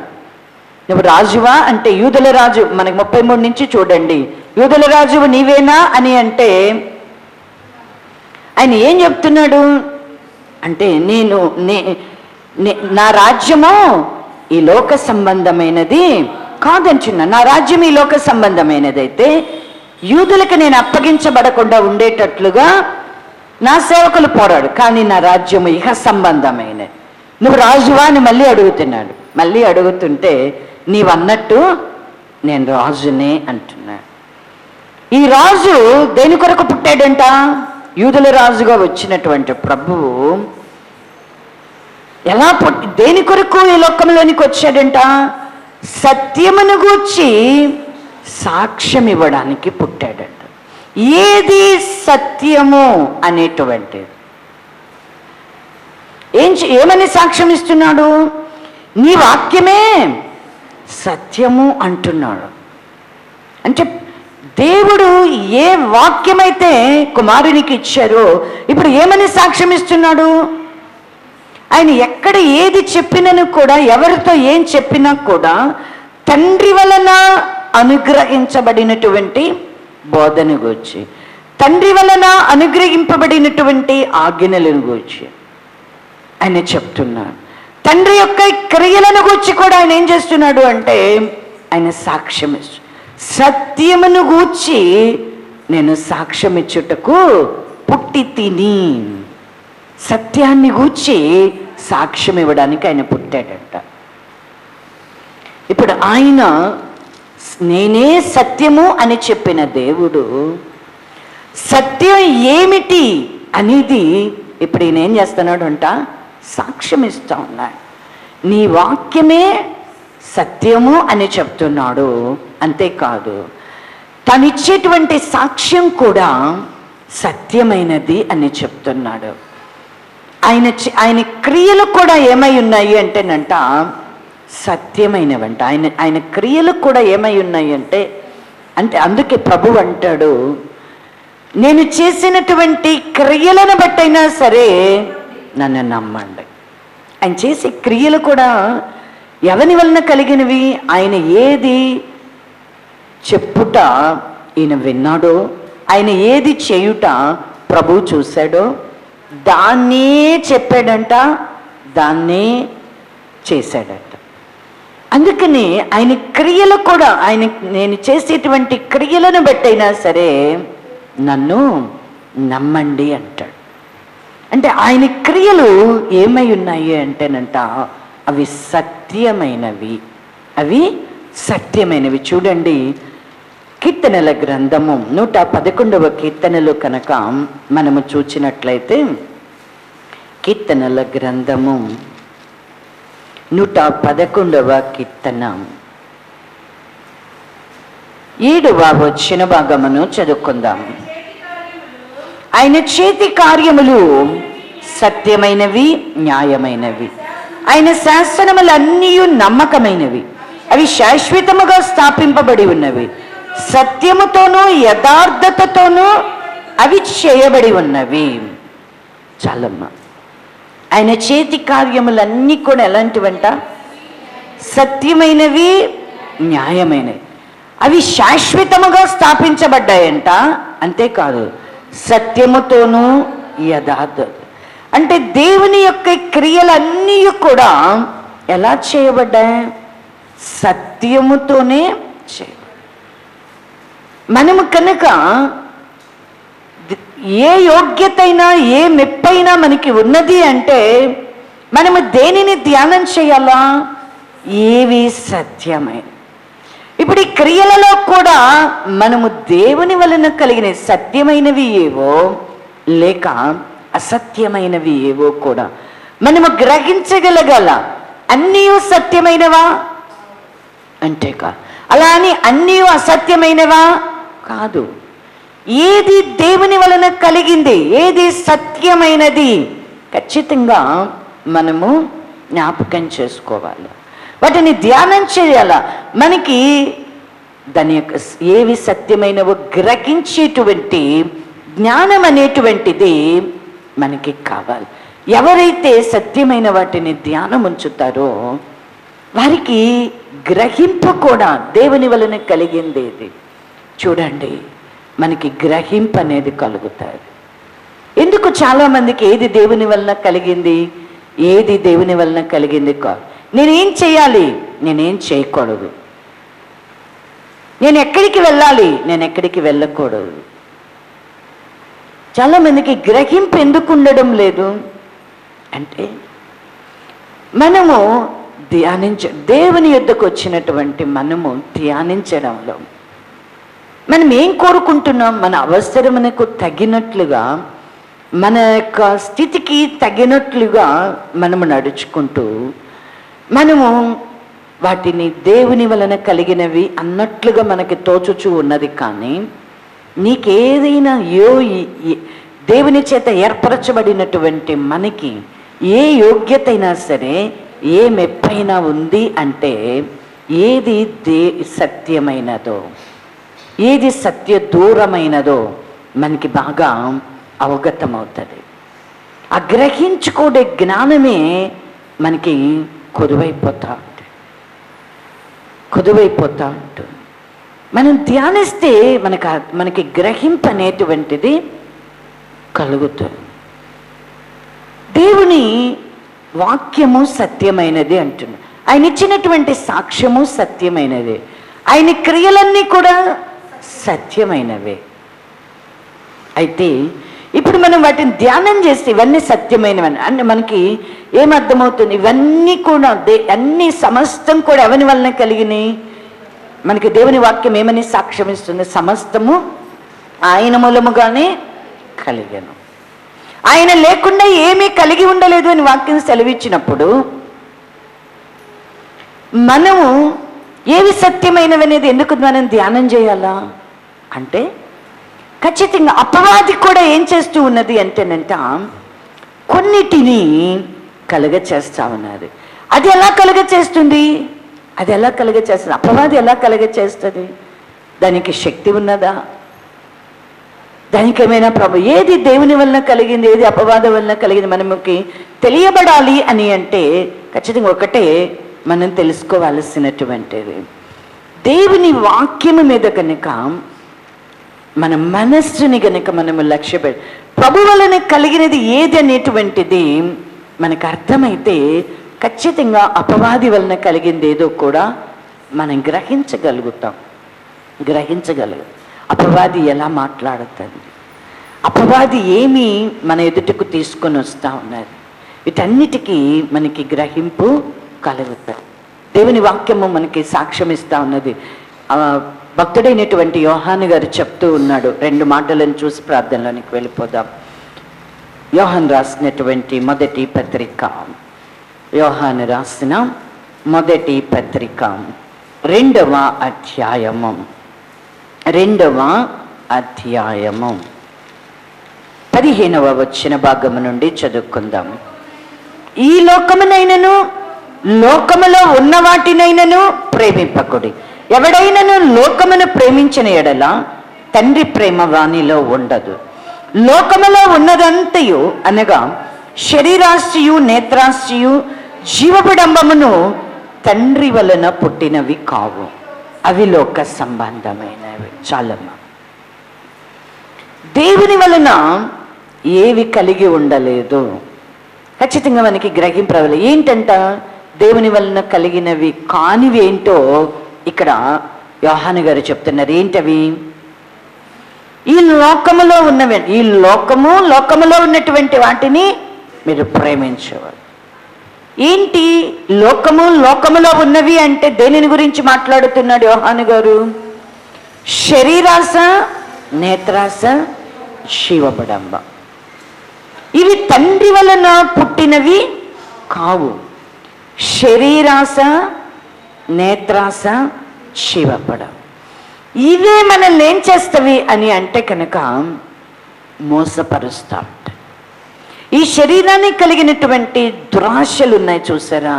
నువ్వు రాజువా అంటే యూదుల రాజు, మనకి 33 నుంచి చూడండి, యూదుల రాజువు నీవేనా అని అంటే ఆయన ఏం చెప్తున్నాడు అంటే, నా రాజ్యము ఈ లోక సంబంధమైనది కాదంటున్నా. నా రాజ్యం ఈ లోక సంబంధమైనది అయితే యూదులకు నేను అప్పగించబడకుండా ఉండేటట్లుగా నా సేవకులు పోరాడు, కానీ నా రాజ్యము ఇహ సంబంధమైనది. నువ్వు రాజువా అని మళ్ళీ అడుగుతున్నాడు. మళ్ళీ అడుగుతుంటే నీవన్నట్టు నేను రాజునే అంటున్నాడు. ఈ రాజు దేని కొరకు పుట్టాడంట? యూదుల రాజుగా వచ్చినటువంటి ప్రభువు ఎలా దేని కొరకు ఈ లోకంలోనికి వచ్చాడంట? సత్యమును గూర్చి సాక్ష్యం ఇవ్వడానికి పుట్టాడంట. ఏది సత్యము అనేటువంటిది ఏమని సాక్ష్యం ఇస్తున్నాడు? నీ వాక్యమే సత్యము అంటున్నాడు. అంటే దేవుడు ఏ వాక్యమైతే కుమారునికి ఇచ్చారో ఇప్పుడు ఏమని సాక్ష్యం ఇస్తున్నాడు? ఆయన ఎక్కడ ఏది చెప్పినను కూడా, ఎవరితో ఏం చెప్పినా కూడా తండ్రి వలన అనుగ్రహించబడినటువంటి బోధన గూర్చి, తండ్రి వలన అనుగ్రహింపబడినటువంటి ఆజ్ఞలను గూర్చి ఆయన చెప్తున్నాడు. తండ్రి యొక్క క్రియలను గూర్చి కూడా ఆయన ఏం చేస్తున్నాడు అంటే ఆయన సాక్ష్యం ఇస్తు. సత్యమును గూర్చి నేను సాక్ష్యం ఇచ్చుటకు పుట్టి తిని, సత్యాన్ని గూర్చి సాక్ష్యం ఇవ్వడానికి ఆయన పుట్టాడంట. ఇప్పుడు ఆయన నేనే సత్యము అని చెప్పిన దేవుడు సత్యం ఏమిటి అనేది ఇప్పుడు ఈయన ఏం చేస్తున్నాడు అంట? సాక్ష్యం ఇస్తా ఉన్నాడు. నీ వాక్యమే సత్యము అని చెప్తున్నాడు. అంతేకాదు, తనిచ్చేటువంటి సాక్ష్యం కూడా సత్యమైనది అని చెప్తున్నాడు. ఆయన క్రియలు కూడా ఏమై ఉన్నాయి అంటేనంట సత్యమైనవంట. ఆయన క్రియలు కూడా ఏమై ఉన్నాయి అంటే అందుకే ప్రభు అంటాడు, నేను చేసినటువంటి క్రియలను బట్టైనా సరే నన్ను నమ్మండి. ఆయన చేసే క్రియలు కూడా ఎవరి వలన కలిగినవి? ఆయన ఏది చెప్పుట ఈయన విన్నాడో, ఆయన ఏది చేయుట ప్రభు చూశాడో దాన్నే చెప్పాడంట, దాన్నే చేశాడంట. అందుకని ఆయన క్రియలు కూడా, నేను చేసేటువంటి క్రియలను బట్టైనా సరే నన్ను నమ్మండి అంటాడు. అంటే ఆయన క్రియలు ఏమై ఉన్నాయి అంటేనంట అవి సత్యమైనవి, అవి సత్యమైనవి. చూడండి, కీర్తనల గ్రంథము 111వ కీర్తనలు కనుక మనము చూచినట్లయితే, కీర్తనల గ్రంథము 111వ కీర్తన 7వ వచ్చిన భాగమును చదువుకుందాం. ఆయన చేతి కార్యములు సత్యమైనవి, న్యాయమైనవి. ఆయన శాసనములన్నీ నమ్మకమైనవి, అవి శాశ్వతముగా స్థాపింపబడి ఉన్నవి. సత్యముతోనూ యథార్థతతోనూ అవి చేయబడి ఉన్నవి. చాలమ్మ. ఆయన చేతి కార్యములన్నీ కూడా ఎలాంటివంట? సత్యమైనవి, న్యాయమైనవి. అవి శాశ్వతముగా స్థాపించబడ్డాయంట. అంతేకాదు, సత్యముతోనూ యథార్థత. అంటే దేవుని యొక్క క్రియలన్నీ కూడా ఎలా చేయబడ్డాయి? సత్యముతోనే చేయబడ్డాయి. మనము కనుక ఏ యోగ్యతైనా ఏ మెప్పైనా మనకి ఉన్నది అంటే మనము దేనిని ధ్యానం చేయాలా? ఏవి సత్యమైన. ఇప్పుడు ఈ క్రియలలో కూడా మనము దేవుని వలన కలిగిన సత్యమైనవి ఏవో లేక అసత్యమైనవి ఏవో కూడా మనము గ్రహించగలగల. అన్నీ సత్యమైనవా అంటే కాదు, అలా అని అన్నీ అసత్యమైనవా కాదు. ఏది దేవుని వలన కలిగింది, ఏది సత్యమైనది ఖచ్చితంగా మనము జ్ఞాపకం చేసుకోవాలి, వాటిని ధ్యానం చేయాల. మనకి దాని యొక్క ఏవి సత్యమైనవో గ్రహించేటువంటి జ్ఞానం అనేటువంటిది మనకి కావాలి. ఎవరైతే సత్యమైన వాటిని ధ్యానం ఉంచుతారో వారికి గ్రహింపు కూడా దేవుని వలన కలిగింది. చూడండి, మనకి గ్రహింపు అనేది కలుగుతుంది. ఎందుకు చాలామందికి ఏది దేవుని వలన కలిగింది, ఏది దేవుని వలన కలిగింది కాదు. నేనేం చేయాలి, నేనేం చేయకూడదు, నేను ఎక్కడికి వెళ్ళాలి, నేను ఎక్కడికి వెళ్ళకూడదు. చాలామందికి గ్రహింపు ఎందుకు ఉండడం లేదు అంటే మనము దేవుని యొద్దకు వచ్చినటువంటి మనము ధ్యానించడంలో మనం ఏం కోరుకుంటున్నాం, మన అవసరమునకు తగినట్లుగా, మన యొక్క స్థితికి తగినట్లుగా మనము నడుచుకుంటూ మనము వాటిని దేవుని వలన కలిగినవి అన్నట్లుగా మనకి తోచుచూ ఉన్నది. కానీ నీకేదైనా దేవుని చేత ఏర్పరచబడినటువంటి మనకి ఏ యోగ్యత అయినా సరే, ఏ మెప్పైనా ఉంది అంటే ఏది సత్యమైనదో, ఏది సత్య దూరమైనదో మనకి బాగా అవగతమవుతుంది. ఆ గ్రహించుకోడే జ్ఞానమే మనకి కొదువైపోతూ ఉంటుంది. మనం ధ్యానిస్తే మనకి గ్రహింపు అనేటువంటిది కలుగుతుంది. దేవుని వాక్యము సత్యమైనది అంటున్నాడు. ఆయన ఇచ్చినటువంటి సాక్ష్యము సత్యమైనది, ఆయన క్రియలన్నీ కూడా సత్యమైనవే. అయితే ఇప్పుడు మనం వాటిని ధ్యానం చేస్తే ఇవన్నీ సత్యమైనవని అంటే మనకి ఏమర్థమవుతుంది, ఇవన్నీ కూడా అన్ని సమస్తం కూడా ఎవరి వలన కలిగినాయి, మనకి దేవుని వాక్యం ఏమని సాక్ష్యం ఇస్తుంది, సమస్తము ఆయన మూలముగానే కలిగాను, ఆయన లేకుండా ఏమీ కలిగి ఉండలేదు అని వాక్యం సెలవిచ్చినప్పుడు మనము ఏవి సత్యమైనవి అనేది ఎందుకు మనం ధ్యానం చేయాలా అంటే ఖచ్చితంగా అపవాది కూడా ఏం చేస్తూ ఉన్నది అంటేనంట కొన్నిటిని కలుగ చేస్తూ ఉన్నది. అది ఎలా కలుగ చేస్తుంది, అపవాది ఎలా కలుగ చేస్తుంది? దానికి శక్తి ఉన్నదా, దానికి ఏమైనా ఏది దేవుని వలన కలిగింది, ఏది అపవాదం వలన కలిగింది మనకి తెలియబడాలి అని అంటే ఖచ్చితంగా ఒకటే మనం తెలుసుకోవాల్సినటువంటిది, దేవుని వాక్యము మీద కనుక మన మనస్సుని కనుక మనము లక్ష్య పెట్టి ప్రభు వలన కలిగినది ఏది అనేటువంటిది మనకు అర్థమైతే ఖచ్చితంగా అపవాది వలన కలిగింది ఏదో కూడా మనం గ్రహించగలుగుతాం. అపవాది ఎలా మాట్లాడుతుంది, అపవాది ఏమి మన ఎదుటకు తీసుకొని వస్తూ ఉన్నది, వీటన్నిటికీ మనకి గ్రహింపు కలుగుతుంది. దేవుని వాక్యము మనకి సాక్ష్యం ఇస్తూ ఉన్నది. భక్తుడైనటువంటి యోహాను గారు చెప్తూ ఉన్నాడు. 2 మాటలను చూసి ప్రార్థనలోనికి వెళ్ళిపోదాం. యోహాను రాసినటువంటి మొదటి పత్రిక, యోహాను రాసిన మొదటి పత్రిక 2వ అధ్యాయము 15వ వచన భాగము నుండి చదువుకుందాం. ఈ లోకమునైనను లోకములో ఉన్న వాటినైనను ప్రేమింపకుడి. ఎవడైనను లోకమును ప్రేమించిన ఎడల తండ్రి ప్రేమ వానిలో ఉండదు. లోకములో ఉన్నదంతయు అనగా శరీరాశయు, నేత్రాశయు, జీవపుడంబమును తండ్రి వలన పుట్టినవి కావు, అవి లోక సంబంధమైనవి. చాలమ్మా, దేవుని వలన ఏవి కలిగి ఉండలేదు ఖచ్చితంగా మనకి గ్రహింపరావాలి. ఏంటంట దేవుని వలన కలిగినవి కానివి ఏంటో ఇక్కడ యోహాను గారు చెప్తున్నారు. ఏంటవి? ఈ లోకములో ఉన్నవి, ఈ లోకములో ఉన్నటువంటి వాటిని మీరు ప్రేమించేవారు. ఏంటి లోకములో ఉన్నవి అంటే దేనిని గురించి మాట్లాడుతున్నాడు యోహాను గారు? శరీరాశ, నేత్రాశ, శివబడంబ. ఇవి తండ్రి వలన పుట్టినవి కావు. శరీరాశ, నేత్రాశ, శివబడం. ఇవే మనల్ని ఏం చేస్తవి అని అంటే కనుక మోసపరుస్తా ఉంటాయి. ఈ శరీరానికి కలిగినటువంటి దురాశలు ఉన్నాయి చూసారా,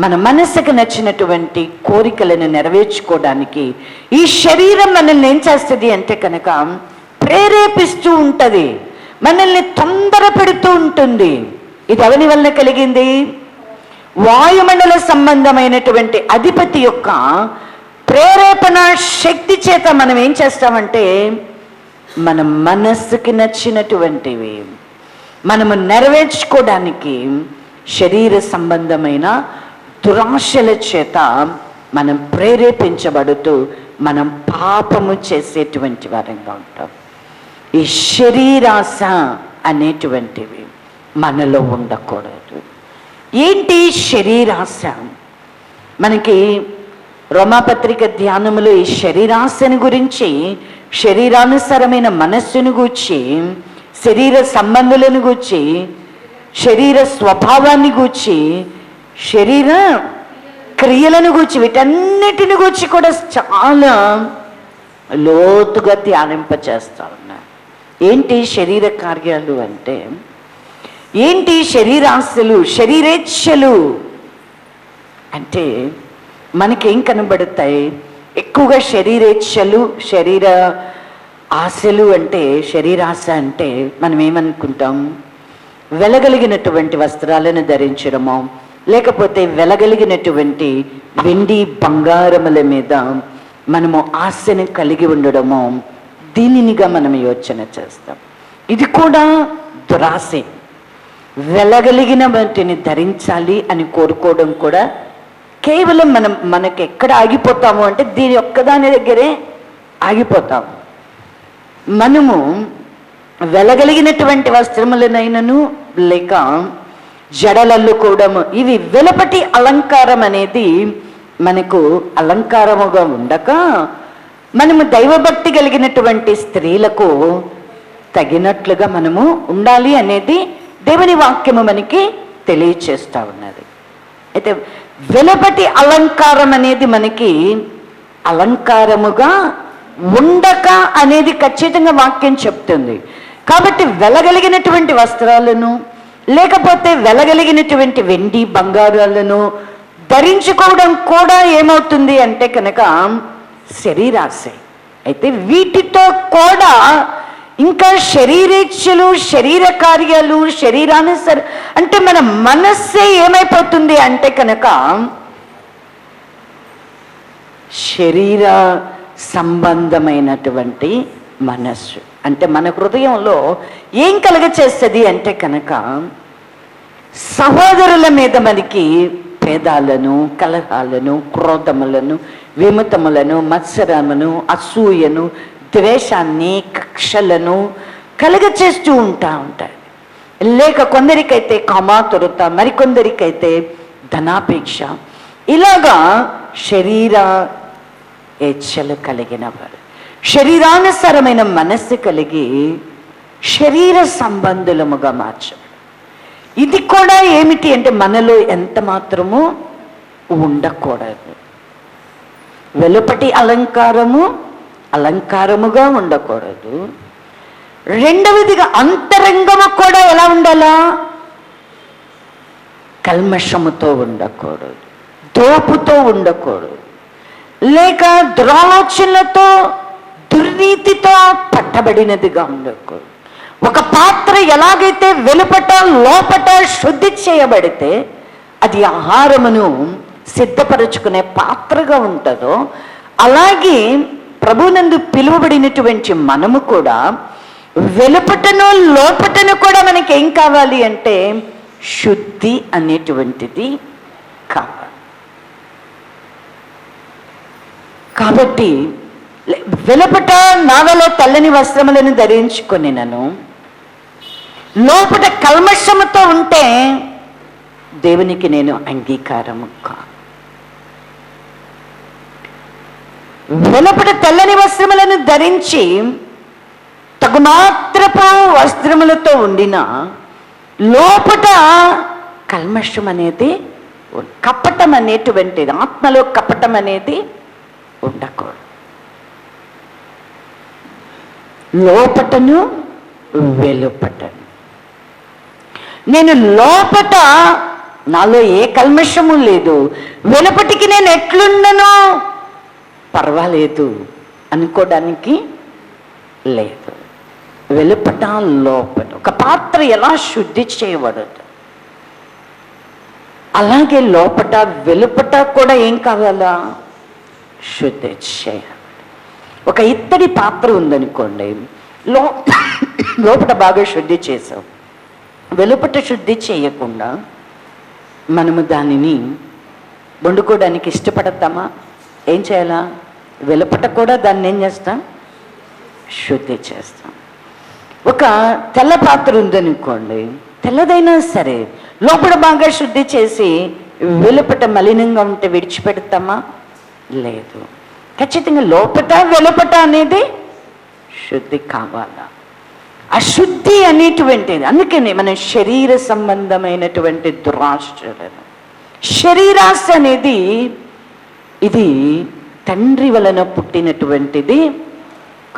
మన మనసుకు నచ్చినటువంటి కోరికలను నెరవేర్చుకోవడానికి ఈ శరీరం మనల్ని ఏం చేస్తుంది అంటే కనుక ప్రేరేపిస్తూ ఉంటుంది, మనల్ని తొందర పెడుతూ ఉంటుంది. ఇది ఎవరి వల్ల కలిగింది? వాయుమండల సంబంధమైనటువంటి అధిపతి యొక్క ప్రేరేపణ శక్తి చేత మనం ఏం చేస్తామంటే మన మనస్సుకి నచ్చినటువంటివి మనము నెరవేర్చుకోవడానికి శరీర సంబంధమైన దురాశల చేత మనం ప్రేరేపించబడుతూ మనం పాపము చేసేటువంటి వారంగా ఉంటాం. ఈ శరీరాశ అనేటువంటివి మనలో ఉండకూడదు. ఏంటి శరీరాశ? మనకి రోమాపత్రిక ధ్యానములో ఈ శరీరాశను గురించి, శరీరానుసారమైన మనస్సును గూర్చి, శరీర సంబంధులను గూర్చి, శరీర స్వభావాన్ని గూర్చి, శరీర క్రియలను గూర్చి, వీటన్నిటిని గూర్చి కూడా చాలా లోతుగా ధ్యానింపచేస్తా ఉన్నా. ఏంటి శరీర కార్యాలు అంటే ఏంటి? శరీరాశలు, శరీరేచ్ఛలు అంటే మనకేం కనబడతాయి? ఎక్కువగా శరీరేచ్ఛలు, శరీర ఆశలు అంటే, శరీరాశ అంటే మనం ఏమనుకుంటాం? వెలగలిగినటువంటి వస్త్రాలను ధరించడమో, లేకపోతే వెలగలిగినటువంటి వెండి బంగారముల మీద మనము ఆశను కలిగి ఉండడమో, దీనినిగా మనం యోచన చేస్తాం. ఇది కూడా దురాశే. వెలగలిగిన వాటిని ధరించాలి అని కోరుకోవడం కూడా కేవలం మనకి ఎక్కడ ఆగిపోతాము అంటే దీని ఒక్కదాని దగ్గరే ఆగిపోతాము. మనము వెలగలిగినటువంటి వస్త్రములనైనను లేక జడలల్లుకోవడము, ఇవి వెలపటి అలంకారం అనేది మనకు అలంకారముగా ఉండక మనము దైవభక్తి కలిగినటువంటి స్త్రీలకు తగినట్లుగా మనము ఉండాలి అనేది దేవుని వాక్యము మనకి తెలియచేస్తూ ఉన్నది. అయితే వెలపటి అలంకారం అనేది మనకి అలంకారముగా ఉండక అనేది ఖచ్చితంగా వాక్యం చెప్తుంది. కాబట్టి వెలగలిగినటువంటి వస్త్రాలను లేకపోతే వెలగలిగినటువంటి వెండి బంగారాలను ధరించుకోవడం కూడా ఏమవుతుంది అంటే కనుక శరీరాశ. అయితే వీటితో కూడా ఇంకా శరీరేచ్ఛలు, శరీర కార్యాలు, శరీరానుసరి అంటే మన మనస్సే ఏమైపోతుంది అంటే కనుక శరీర సంబంధమైనటువంటి మనస్సు. అంటే మన హృదయంలో ఏం కలుగచేస్తుంది అంటే కనుక సహోదరుల మీద మనకి భేదాలను, కలహాలను, క్రోధములను, విమతములను, మత్సరమును, అసూయను, ద్వేషాన్ని, కక్షలను కలుగచేస్తూ ఉంటాయి. లేక కొందరికైతే కామాతురత, మరికొందరికైతే ధనాపేక్ష, ఇలాగా శరీర ఇచ్చలు కలిగిన వారు, శరీరానుసారమైన మనస్సు కలిగి శరీర సంబంధులముగా మార్చబడి, ఇది కూడా ఏమిటి అంటే మనలో ఎంత మాత్రము ఉండకూడదు. వెలుపటి అలంకారముగా ఉండకూడదు. రెండవదిగా అంతరంగము కూడా ఎలా ఉండాలా? కల్మషముతో ఉండకూడదు, దోపుతో ఉండకూడదు, లేక దురాలోచనలతో, దుర్నీతితో పట్టబడినదిగా ఉండకూడదు. ఒక పాత్ర ఎలాగైతే వెలుపట లోపట శుద్ధి చేయబడితే అది ఆహారమును సిద్ధపరచుకునే పాత్రగా ఉంటుందో, అలాగే ప్రభునందు పిలువబడినటువంటి మనము కూడా వెలుపటను లోపటను కూడా మనకి ఏం కావాలి అంటే శుద్ధి అనేటువంటిది కావాలి. కాబట్టి వెలుపట నా వలె తెల్లని వస్త్రములను ధరించుకొనినను లోపట కల్మషముతో ఉంటే దేవునికి నేను అంగీకారము కాను. వెలుపట తెల్లని వస్త్రములను ధరించి తగుమాత్రపు వస్త్రములతో ఉండిన లోపట కల్మషం అనేది, కపటం అనేటువంటిది, ఆత్మలో కపటం అనేది ఉండకూడదు. లోపటను వెలుపటను. నేను లోపట నాలో ఏ కల్మషము లేదు, వెలుపటికి నేను ఎట్లున్ననో పర్వాలేదు అనుకోవడానికి లేదు. వెలుపట లోపట ఒక పాత్ర ఎలా శుద్ధి చేయబడదు, అలాగే లోపట వెలుపట కూడా ఏం కావాలా? శుద్ధి చేయాలి. ఒక ఇత్తడి పాత్ర ఉందనుకోండి, లోపట బాగా శుద్ధి చేసాం, వెలుపట శుద్ధి చేయకుండా మనము దానిని వండుకోవడానికి ఇష్టపడతామా? ఏం చేయాలా? వెలుపట కూడా దాన్ని ఏం చేస్తాం? శుద్ధి చేస్తాం. ఒక తెల్ల పాత్ర ఉందనుకోండి, తెల్లదైనా సరే లోపల బాగా శుద్ధి చేసి వెలుపట మలినంగా ఉంటే విడిచిపెడతామా? లేదు. ఖచ్చితంగా లోపట వెలుపట అనేది శుద్ధి కావాలా. అశుద్ధి అనేటువంటిది, అందుకని మన శరీర సంబంధమైనటువంటి దురాశలను, శరీరాశ అనేది ఇది తండ్రి వలన పుట్టినటువంటిది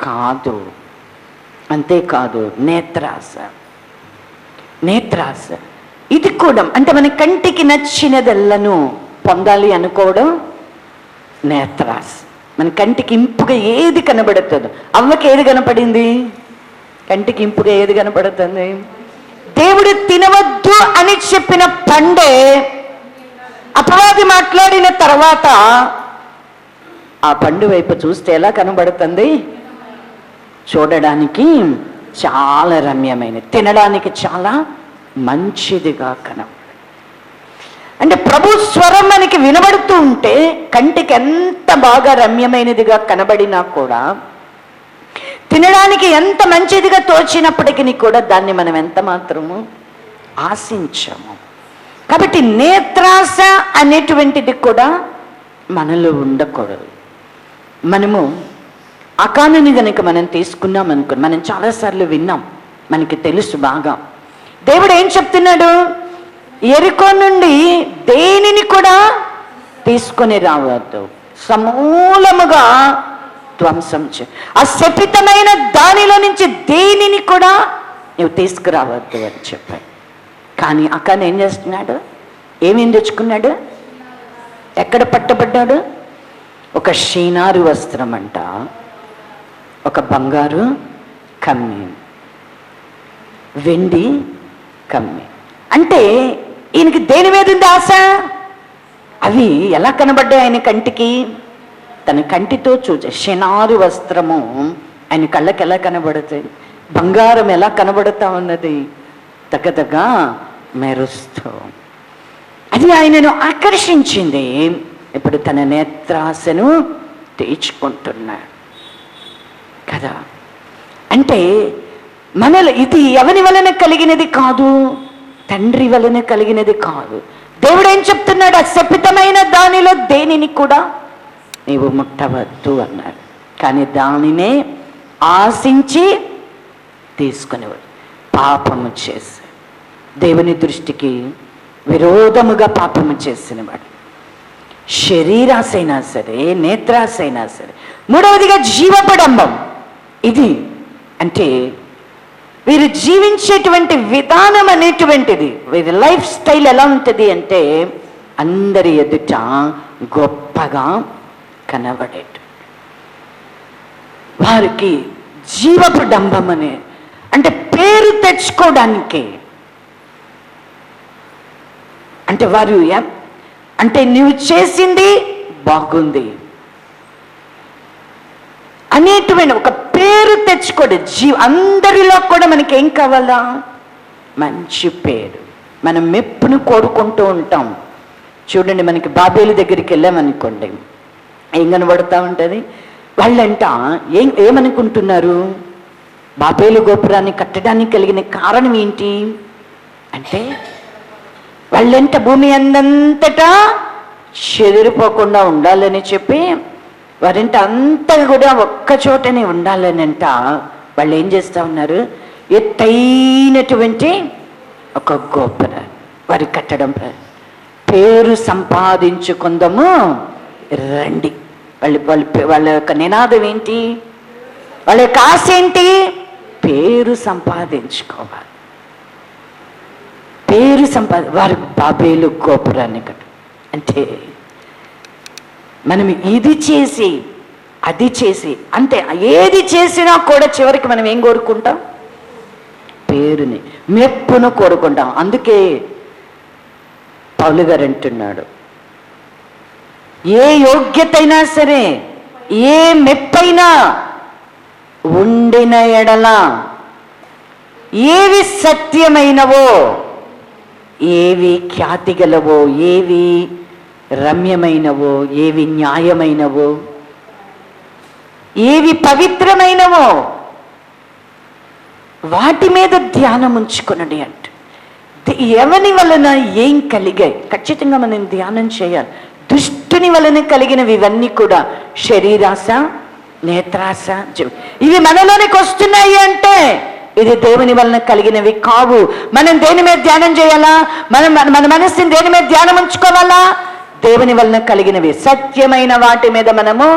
కాదు. అంతేకాదు నేత్రాశ, నేత్రాశ ఇది కూడా అంటే మన కంటికి నచ్చినదెల్లను పొందాలి అనుకోవడం నేత్రాశ. మన కంటికి ఇంపుగా ఏది కనబడుతుందో, అవ్వకి ఏది కనపడింది? కంటికి ఇంపుగా ఏది కనపడుతుంది? దేవుడు తినవద్దు అని చెప్పిన పండే అపవాది మాట్లాడిన తర్వాత ఆ పండు వైపు చూస్తే ఎలా కనబడుతుంది? చూడడానికి చాలా రమ్యమైనది, తినడానికి చాలా మంచిదిగా కనబడు. అంటే ప్రభు స్వరం మనకి వినబడుతూ ఉంటే కంటికి ఎంత బాగా రమ్యమైనదిగా కనబడినా కూడా, తినడానికి ఎంత మంచిదిగా తోచినప్పటికీ కూడా దాన్ని మనం ఎంత మాత్రము ఆశించము. కాబట్టి నేత్రాశ అనేటువంటిది కూడా మనలో ఉండకూడదు. మనము అకానుని కనుక మనం తీసుకున్నాం అనుకో, మనం చాలాసార్లు విన్నాం, మనకి తెలుసు బాగా. దేవుడు ఏం చెప్తున్నాడు? ఎరికో నుండి దేనిని కూడా తీసుకొని రావద్దు, సమూలముగా ధ్వంసం చే, ఆ శపితమైన దానిలో నుంచి దేనిని కూడా నువ్వు తీసుకురావద్దు అని చెప్పాడు. కానీ అకాన్ ఏం చేస్తున్నాడు? ఏమేం తెచ్చుకున్నాడు? ఎక్కడ పట్టబడ్డాడు? ఒక షీనారు వస్త్రం అంట, ఒక బంగారు కమ్మి, వెండి కమ్మి. అంటే ఈయనకి దేని మీద ఉంది ఆశ? అవి ఎలా కనబడ్డాయి ఆయన కంటికి? తన కంటితో చూసే షినారు వస్త్రము ఆయన కళ్ళకి ఎలా కనబడుతుంది? బంగారం ఎలా కనబడుతూ ఉన్నది? దగ్గరగా మెరుస్తూ. అది ఆయనను ఆకర్షించింది. ఇప్పుడు తన నేత్రాశను తీర్చుకుంటున్నాడు కదా. అంటే మనలో ఇది ఎవరి వలన కలిగినది కాదు, తండ్రి వలన కలిగినది కాదు. దేవుడు ఏం చెప్తున్నాడు? అశపితమైన దానిలో దేనిని కూడా నీవు ముట్టవద్దు అన్నాడు. కానీ దానినే ఆశించి తీసుకునేవాడు పాపము చేసి, దేవుని దృష్టికి విరోధముగా పాపము చేసినవాడు. శరీరాశ అయినా సరే, నేత్రాశ అయినా సరే. మూడవదిగా జీవపడంబం. ఇది అంటే వీరు జీవించేటువంటి విధానం అనేటువంటిది, వీరి లైఫ్ స్టైల్ ఎలా ఉంటుంది అంటే అందరి ఎదుట గొప్పగా కనబడేటు. వారికి జీవపు డంబం అనే అంటే పేరు తెచ్చుకోవడానికి, అంటే వారు అంటే నువ్వు చేసింది బాగుంది అనేటువంటి ఒక పేరు తెచ్చుకోడు. అందరిలో కూడా మనకి ఏం కావాలా? మంచి పేరు. మనం మెప్పును కోరుకుంటూ ఉంటాం. చూడండి, మనకి బాబేలు దగ్గరికి వెళ్ళామనుకోండి, ఏం కనబడుతూ ఉంటుంది? వాళ్ళంట ఏమనుకుంటున్నారు? బాబేలు గోపురాన్ని కట్టడానికి కలిగిన కారణం ఏంటి అంటే, వాళ్ళంట భూమి అందంతటా చెదిరిపోకుండా ఉండాలని చెప్పి వారింట అంతా కూడా ఒక్క చోటనే ఉండాలని అంట వాళ్ళు ఏం చేస్తూ ఉన్నారు? ఎత్తైనటువంటి ఒక గోపురం వారు కట్టడం, పేరు సంపాదించుకుందాము రండి. వాళ్ళ యొక్క నినాదం ఏంటి? వాళ్ళ యొక్క ఆశ ఏంటి? పేరు సంపాదించుకోవాలి. వారు బాబేలు గోపురాన్ని కట్టు అంటే, మనం ఇది చేసి అది చేసి అంతే, ఏది చేసినా కూడా చివరికి మనం ఏం కోరుకుంటాం? పేరుని, మెప్పును కోరుకుంటాం. అందుకే పౌలు గారు అంటున్నాడు, ఏ యోగ్యత అయినా సరే, ఏ మెప్పైనా ఉండిన ఎడల, ఏవి సత్యమైనవో, ఏవి ఖ్యాతి గలవో, ఏవి రమ్యమైనవో, ఏవి న్యాయమైనవో, ఏవి పవిత్రమైనవో వాటి మీద ధ్యానం ఉంచుకునండి అంట. ఎవని వలన ఏం కలిగాయి ఖచ్చితంగా మనం ధ్యానం చేయాలి. దుష్టుని వలన కలిగినవి ఇవన్నీ కూడా శరీరాశ, నేత్రాశ, ఇవి మనలోనికి వస్తున్నాయి అంటే ఇది దేవుని వలన కలిగినవి కావు. మనం దేని మీద ధ్యానం చేయాలా? మన మనస్సుని దేని మీద ధ్యానం ఉంచుకోవాలా? దేవుని వలన కలిగినవి, సత్యమైన వాటి మీద మనము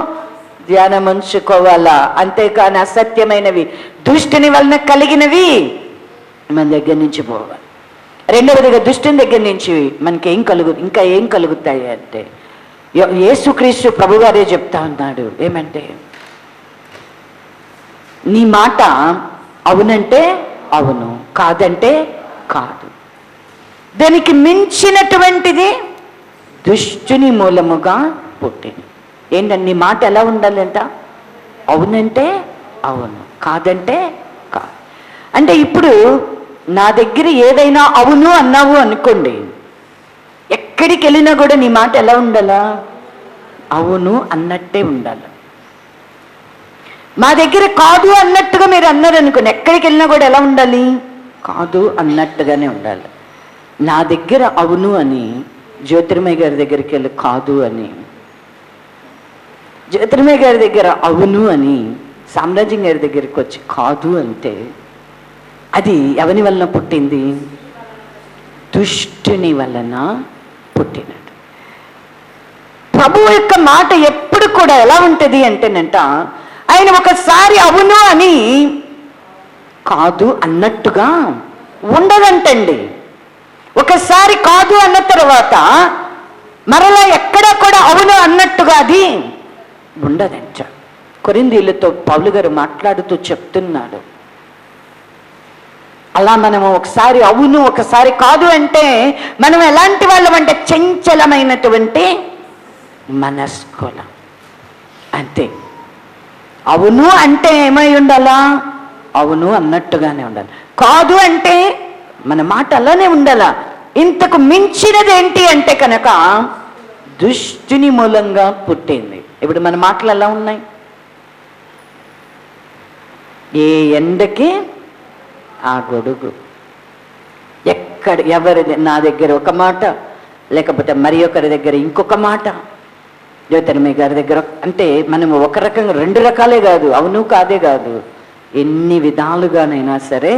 ధ్యానం ఉంచుకోవాలా. అంతేకాని అసత్యమైనవి, దుష్టుని వలన కలిగినవి మన దగ్గర నుంచి పోవాలి. రెండవదిగా దుష్టుని దగ్గర నుంచి మనకి ఇంకా ఏం కలుగుతాయి అంటే, యేసుక్రీస్తు ప్రభువారే చెప్తా ఉన్నాడు ఏమంటే, నీ మాట అవునంటే అవును, కాదంటే కాదు. దానికి మించినటువంటిది దుష్టుని మూలముగా పుట్టింది. ఏంటంటే నీ మాట ఎలా ఉండాలంట? అవునంటే అవును, కాదంటే కాదు. అంటే ఇప్పుడు నా దగ్గర ఏదైనా అవును అన్నావు అనుకోండి, ఎక్కడికి వెళ్ళినా కూడా నీ మాట ఎలా ఉండాలా? అవును అన్నట్టే ఉండాలి. మా దగ్గర కాదు అన్నట్టుగా మీరు అన్నారు అనుకోండి, ఎక్కడికి వెళ్ళినా కూడా ఎలా ఉండాలి? కాదు అన్నట్టుగానే ఉండాలి. నా దగ్గర అవును అని జ్యోతిర్మయ్య గారి దగ్గరికి వెళ్ళి కాదు అని, జ్యోతిర్మయ్య గారి దగ్గర అవును అని సామ్రాజ్యం గారి దగ్గరికి వచ్చి కాదు అంటే అది ఎవని వలన పుట్టింది? దుష్టుని వలన పుట్టినట్టు. ప్రభు యొక్క మాట ఎప్పుడు కూడా ఎలా ఉంటుంది అంటేనంట, ఆయన ఒకసారి అవును అని కాదు అన్నట్టుగా ఉండదంటండి. ఒకసారి కాదు అన్న తర్వాత మరలా ఎక్కడా కూడా అవును అన్నట్టుగా అది ఉండదంట. కొరింథీయులతో పౌలు గారు మాట్లాడుతూ చెప్తున్నాడు, అలా మనము ఒకసారి అవును ఒకసారి కాదు అంటే మనం ఎలాంటి వాళ్ళం అంటే చంచలమైనటువంటి మనస్కులం. అంతే. అవును అంటే ఏమై ఉండాలా? అవును అన్నట్టుగానే ఉండాలి. కాదు అంటే మన మాట అలానే ఉండాలా. ఇంతకు మించినది ఏంటి అంటే కనుక దుష్టుని మూలంగా పుట్టింది. ఇప్పుడు మన మాటలు ఎలా ఉన్నాయి? ఏ ఎండకి ఆ గొడుగు. ఎవరిది నా దగ్గర ఒక మాట, లేకపోతే మరి ఒకరి దగ్గర ఇంకొక మాట, జ్యోతిర్మయ్య గారి దగ్గర అంటే మనము ఒక రకంగా రెండు రకాలే కాదు, అవును కాదే కాదు, ఎన్ని విధాలుగానైనా సరే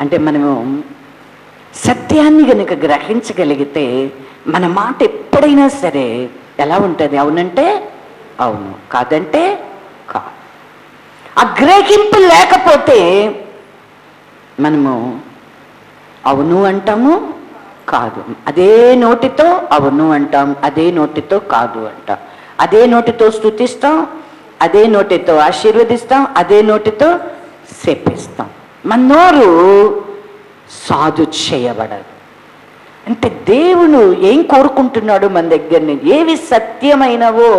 అంటే మనము సత్యాన్ని కనుక గ్రహించగలిగితే మన మాట ఎప్పుడైనా సరే ఎలా ఉంటుంది? అవునంటే అవును, కాదంటే కాదు. ఆ గ్రహింపు లేకపోతే మనము అవును అంటాము, కాదు, అదే నోటితో అవును అంటాం, అదే నోటితో కాదు అంటాం, అదే నోటితో స్తుతిస్తాం, అదే నోటితో ఆశీర్వదిస్తాం, అదే నోటితో శపిస్తాం. మన నోరు సాధు చేయబడదు. అంటే దేవుడు ఏం కోరుకుంటున్నాడు మన దగ్గర నుంచి? ఏవి సత్యమైనవో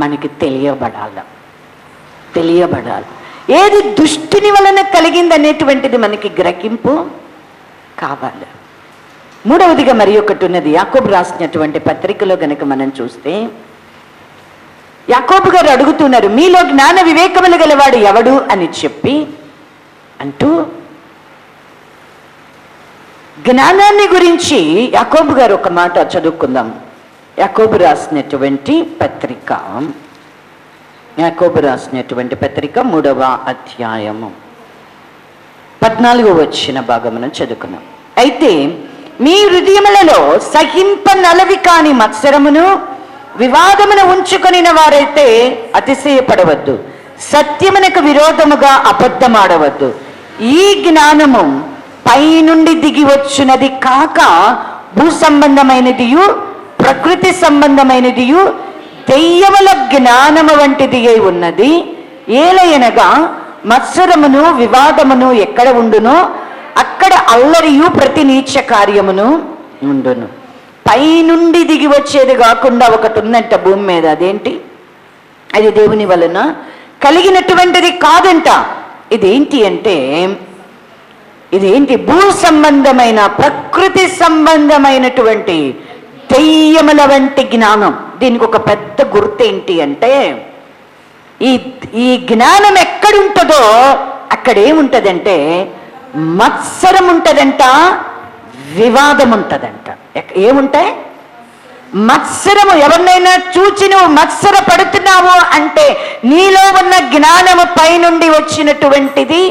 మనకి తెలియబడాలి. ఏది దుష్టుని వలన కలిగింది అనేటువంటిది మనకి గ్రహింపు కావాలి. మూడవదిగా మరి ఒకటి ఉన్నది, యాకోబు రాసినటువంటి పత్రికలో గనక మనం చూస్తే యాకోబు గారు అడుగుతున్నారు, మీలో జ్ఞాన వివేకములు గలవాడు ఎవడు అని చెప్పి అంటూ జ్ఞానాన్ని గురించి యాకోబు గారు ఒక మాట చదువుకుందాం. యాకోబు రాసినటువంటి పత్రిక 3వ అధ్యాయము 14వ భాగమును చదువుకున్నాం. అయితే మీ హృదయములలో సహింపనలవి కాని మత్సరమును వివాదమును ఉంచుకొనిన వారైతే అతిశయపడవద్దు, సత్యమునకు విరోధముగా అబద్ధమాడవద్దు. ఈ జ్ఞానము పైనుండి దిగి వచ్చినది కాక భూ సంబంధమైనదియు ప్రకృతి సంబంధమైనదియు దెయ్యముల జ్ఞానము వంటిది అయి ఉన్నది. ఏలయనగా మత్సరమును వివాదమును ఎక్కడ ఉండునో అక్కడ అల్లరియు ప్రతి నీచ కార్యమును ఉండును. పైనుండి దిగి వచ్చేది కాకుండా ఒకటి ఉందంట భూమి మీద. అదేంటి? అది దేవుని వలన కలిగినటువంటిది కాదంట. ఇదేంటి అంటే, ఇదేంటి? భూ సంబంధమైన ప్రకృతి సంబంధమైనటువంటి దెయ్యముల వంటి జ్ఞానం. దీనికి ఒక పెద్ద గుర్తు ఏంటి అంటే, ఈ జ్ఞానం ఎక్కడుంటుందో అక్కడేముంటదంటే మత్సరం ఉంటదంట, వివాదం ఉంటదంట. ఏముంటాయి? మత్సరము. ఎవరినైనా చూచి నువ్వు మత్సర పడుతున్నావు అంటే నీలో ఉన్న జ్ఞానము పైనుండి వచ్చినటువంటిది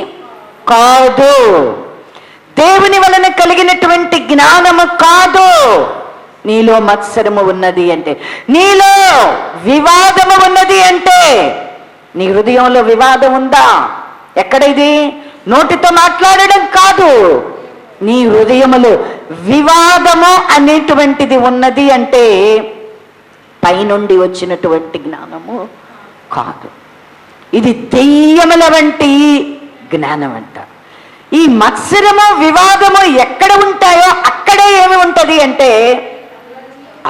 కాదు, దేవుని వలన కలిగినటువంటి జ్ఞానము కాదు. నీలో మత్సరము ఉన్నది అంటే, నీలో వివాదము ఉన్నది అంటే, నీ హృదయంలో వివాదం ఉందా? ఎక్కడ ఇది? నోటితో మాట్లాడడం కాదు, నీ హృదయములో వివాదము అనేటువంటిది ఉన్నది అంటే పైనుండి వచ్చినటువంటి జ్ఞానము కాదు. ఇది దెయ్యముల వంటి జ్ఞానం అంట. ఈ మత్సరము వివాదము ఎక్కడ ఉంటాయో అక్కడే ఏమి ఉంటది అంటే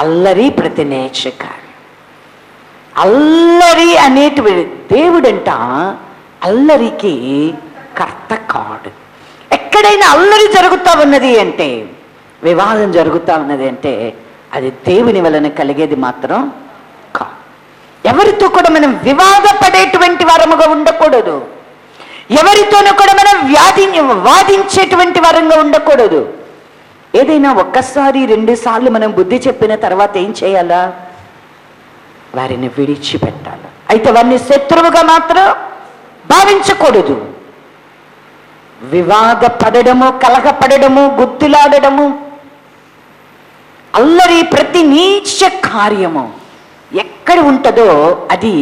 అల్లరి, ప్రతి నీచ కార్యం. అల్లరి అనేటువంటి దేవుడంట అల్లరికి కర్త కాడు. ఎక్కడైనా అల్లరి జరుగుతూ ఉన్నది అంటే, వివాదం జరుగుతూ ఉన్నది అంటే అది దేవుని వలన కలిగేది మాత్రం కాదు. ఎవరితో కూడా మనం వివాదపడేటువంటి వారముగా ఉండకూడదు. ఎవరితోనూ కూడా మనం వాదించేటువంటి వారంగా ఉండకూడదు. ఏదైనా ఒక్కసారి 2 సార్లు మనం బుద్ధి చెప్పిన తర్వాత ఏం చేయాలా? వారిని విడిచిపెట్టాలి. అయితే వారిని శత్రువుగా మాత్రం భావించకూడదు. వివాదపడము, కలహపడము, గుద్దులాడము, అల్లరి, ప్రతి నీచ కార్యము ఎక్కడ ఉంటుందో అది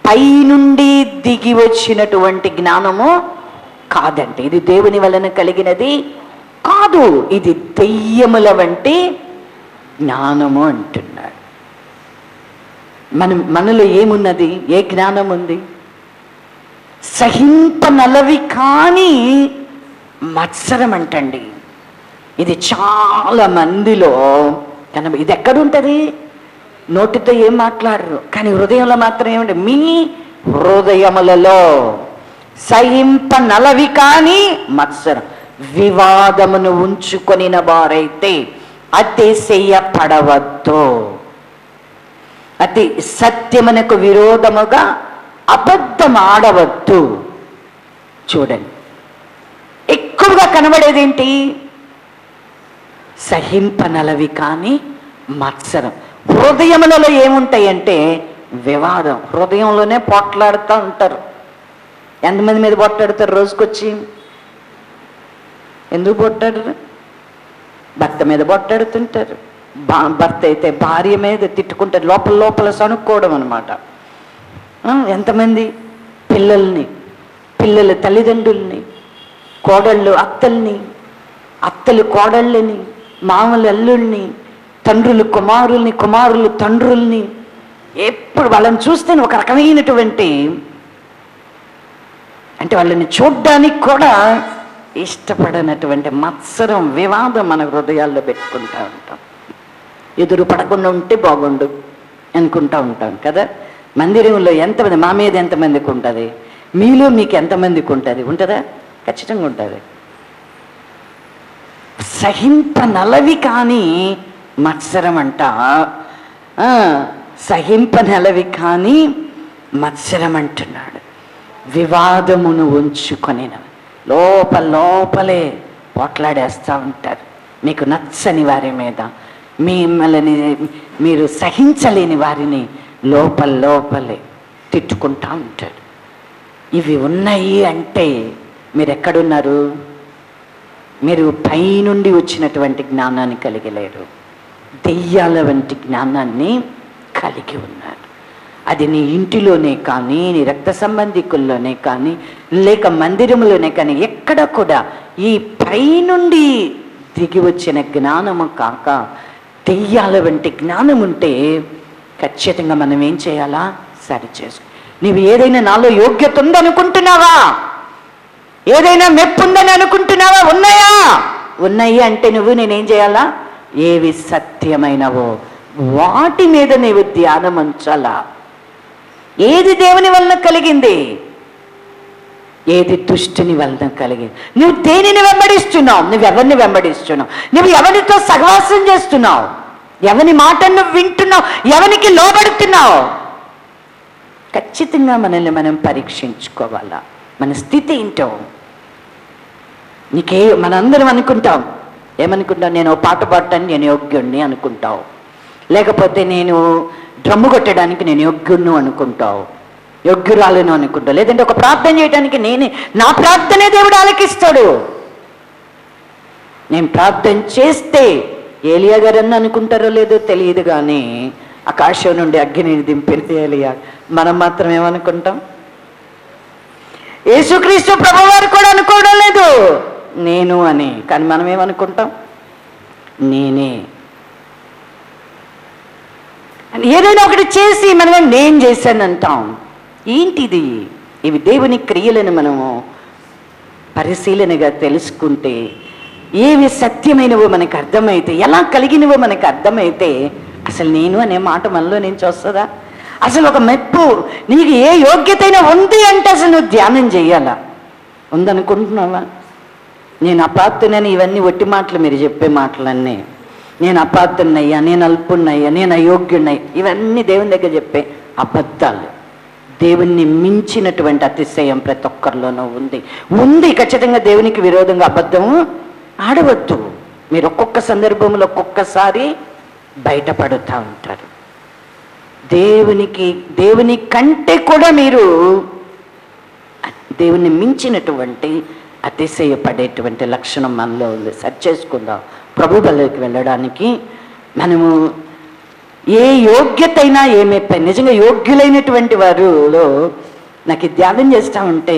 పైనుండి దిగి వచ్చినటువంటి జ్ఞానము కాదంటే, ఇది దేవుని వలన కలిగినది కాదు, ఇది దెయ్యముల వంటి జ్ఞానము అంటున్నాడు. మనలో ఏమున్నది? ఏ జ్ఞానం ఉంది? సహింపనలవి కాని మత్సరం అంటండి. ఇది చాలా మందిలో ఇది ఎక్కడుంటుంది? నోటితో ఏం మాట్లాడరు, కానీ హృదయంలో మాత్రం ఏముంది? మీ హృదయములలో సహింపనలవి కాని మత్సరం, వివాదమును ఉంచుకొనిన వారైతే అతిశయపడవద్దు. అతి సత్యమునకు విరోధముగా అబద్ధం ఆడవద్దు. చూడండి, ఎక్కువగా కనబడేది ఏంటి? సహింపనలవి కాని మత్సరం. హృదయములలో ఏముంటాయంటే వివాదం. హృదయంలోనే పోట్లాడుతూ ఉంటారు. ఎంతమంది మీద పోట్లాడతారు రోజుకొచ్చి? ఎందుకు పోట్లాడరు? భర్త మీద పోట్లాడుతుంటారు. భర్త అయితే భార్య మీద తిట్టుకుంటారు, లోపల లోపల సనుక్కోవడం అనమాట. ఎంతమంది పిల్లల తల్లిదండ్రుల్ని, కోడళ్ళు అత్తల్ని, అత్తలు కోడళ్ళని, మామూలు అల్లుల్ని, తండ్రులు కుమారుల్ని, కుమారులు తండ్రుల్ని, ఎప్పుడు వాళ్ళని చూస్తే ఒక రకమైనటువంటి, అంటే వాళ్ళని చూడ్డానికి కూడా ఇష్టపడనటువంటి మత్సరం, వివాదం మన హృదయాల్లో పెట్టుకుంటూ ఉంటాం. ఎదురు పడకుండా ఉంటే బాగుండు అనుకుంటూ ఉంటాం కదా. మందిరంలో ఎంతమంది, మా మీద ఎంతమందికి ఉంటుంది, మీలో మీకు ఎంతమందికి ఉంటుంది? ఉంటుందా? ఖచ్చితంగా ఉంటుంది. సహింపనలవి కానీ మత్సరం అంట సహింపనలవి కానీ మత్సరం అంటున్నాడు. వివాదమును ఉంచుకొని లోపలే పోట్లాడేస్తూ ఉంటారు. మీకు నచ్చని వారి మీద, మిమ్మల్ని మీరు సహించలేని వారిని లోపలే తిట్టుకుంటా ఉంటాడు. ఇవి ఉన్నాయి అంటే మీరు ఎక్కడున్నారు? మీరు పైనుండి వచ్చినటువంటి జ్ఞానాన్ని కలిగి లేరు, దెయ్యాల వంటి జ్ఞానాన్ని కలిగి ఉన్నారు. అది నీ ఇంటిలోనే కానీ, నీ రక్త సంబంధికుల్లోనే కానీ, లేక మందిరంలోనే కానీ, ఎక్కడ కూడా ఈ పైనుండి దిగి వచ్చిన జ్ఞానము కాక దెయ్యాల వంటి జ్ఞానం ఉంటే ఖచ్చితంగా మనం ఏం చేయాలా? సరి చేసుకో. నీవు ఏదైనా నాలో యోగ్యత ఉందనుకుంటున్నావా? ఏదైనా మెప్పు ఉందని అనుకుంటున్నావా? ఉన్నాయి అంటే నేనేం చేయాలా? ఏవి సత్యమైనవో వాటి మీద నీవు ధ్యానం ఉంచాలా. ఏది దేవుని వలన కలిగింది, ఏది దుష్టుని వలన కలిగింది. నువ్వు దేనిని వెంబడిస్తున్నావు? నువ్వు ఎవరిని వెంబడిస్తున్నావు? నువ్వు ఎవరితో సహవాసం చేస్తున్నావు? ఎవని మాట నువ్వు వింటున్నావు? ఎవరికి లోబడుతున్నావు? ఖచ్చితంగా మనల్ని మనం పరీక్షించుకోవాలా. మన స్థితి ఏంటో. మనందరం అనుకుంటాం, ఏమనుకుంటాం? నేను పాట పాడటానికి నేను యోగ్యుణ్ణి అనుకుంటావు, లేకపోతే నేను డ్రమ్ము కొట్టడానికి నేను యోగ్యుణ్ణు అనుకుంటావు, యోగ్యురాలను అనుకుంటావు, లేదంటే ఒక ప్రార్థన చేయడానికి నా ప్రార్థనే దేవుడు ఆలకిస్తాడు. నేను ప్రార్థన చేస్తే ఏలియా గారని అనుకుంటారో లేదో తెలియదు, కానీ ఆకాశం నుండి అగ్నిని దింపితే ఏలియా. మనం మాత్రం ఏమనుకుంటాం? యేసుక్రీస్తు ప్రభువారు కూడా అనుకోవడం లేదు నేను అని, కానీ మనం ఏమనుకుంటాం? నేనే. ఏదైనా ఒకటి చేసి మనం నేను చేశానంటాం. ఏంటిది? ఇవి దేవుని క్రియలను మనము పరిశీలనగా తెలుసుకుంటే, ఏవి సత్యమైనవో మనకు అర్థమైతే, ఎలా కలిగినవో మనకు అర్థమైతే, అసలు నేను అనే మాట మనలో నుంచి వస్తుందా? అసలు ఒక మెప్పు నీకు ఏ యోగ్యతైనా ఉంది అంటే అసలు నువ్వు ధ్యానం చేయాలా? ఉందనుకుంటున్నావా? నేను అపాత్రునని, ఇవన్నీ ఒట్టి మాటలు, మీరు చెప్పే మాటలన్నీ. నేను అపాత్రునయ్యా, నేను అల్పున్నయ్యా, నేను అయోగ్యున్నయ్యా, ఇవన్నీ దేవుని దగ్గర చెప్పే అబద్ధాలు. దేవుణ్ణి మించినటువంటి అతిశయం ప్రతి ఒక్కరిలోనూ ఉంది. ఖచ్చితంగా దేవునికి విరోధంగా అబద్ధము ఆడవద్దు. మీరు ఒక్కొక్క సందర్భంలో ఒక్కొక్కసారి బయటపడుతూ ఉంటారు. దేవుని కంటే కూడా మీరు దేవుని మించినటువంటి అతిశయపడేటువంటి లక్షణం మనలో ఉంది. సరి చేసుకుందాం. ప్రభు బలికి వెళ్ళడానికి మనము ఏ యోగ్యత అయినా ఏమెప్పై, నిజంగా యోగ్యులైనటువంటి వారిలో నాకు ధ్యానం చేస్తూ ఉంటే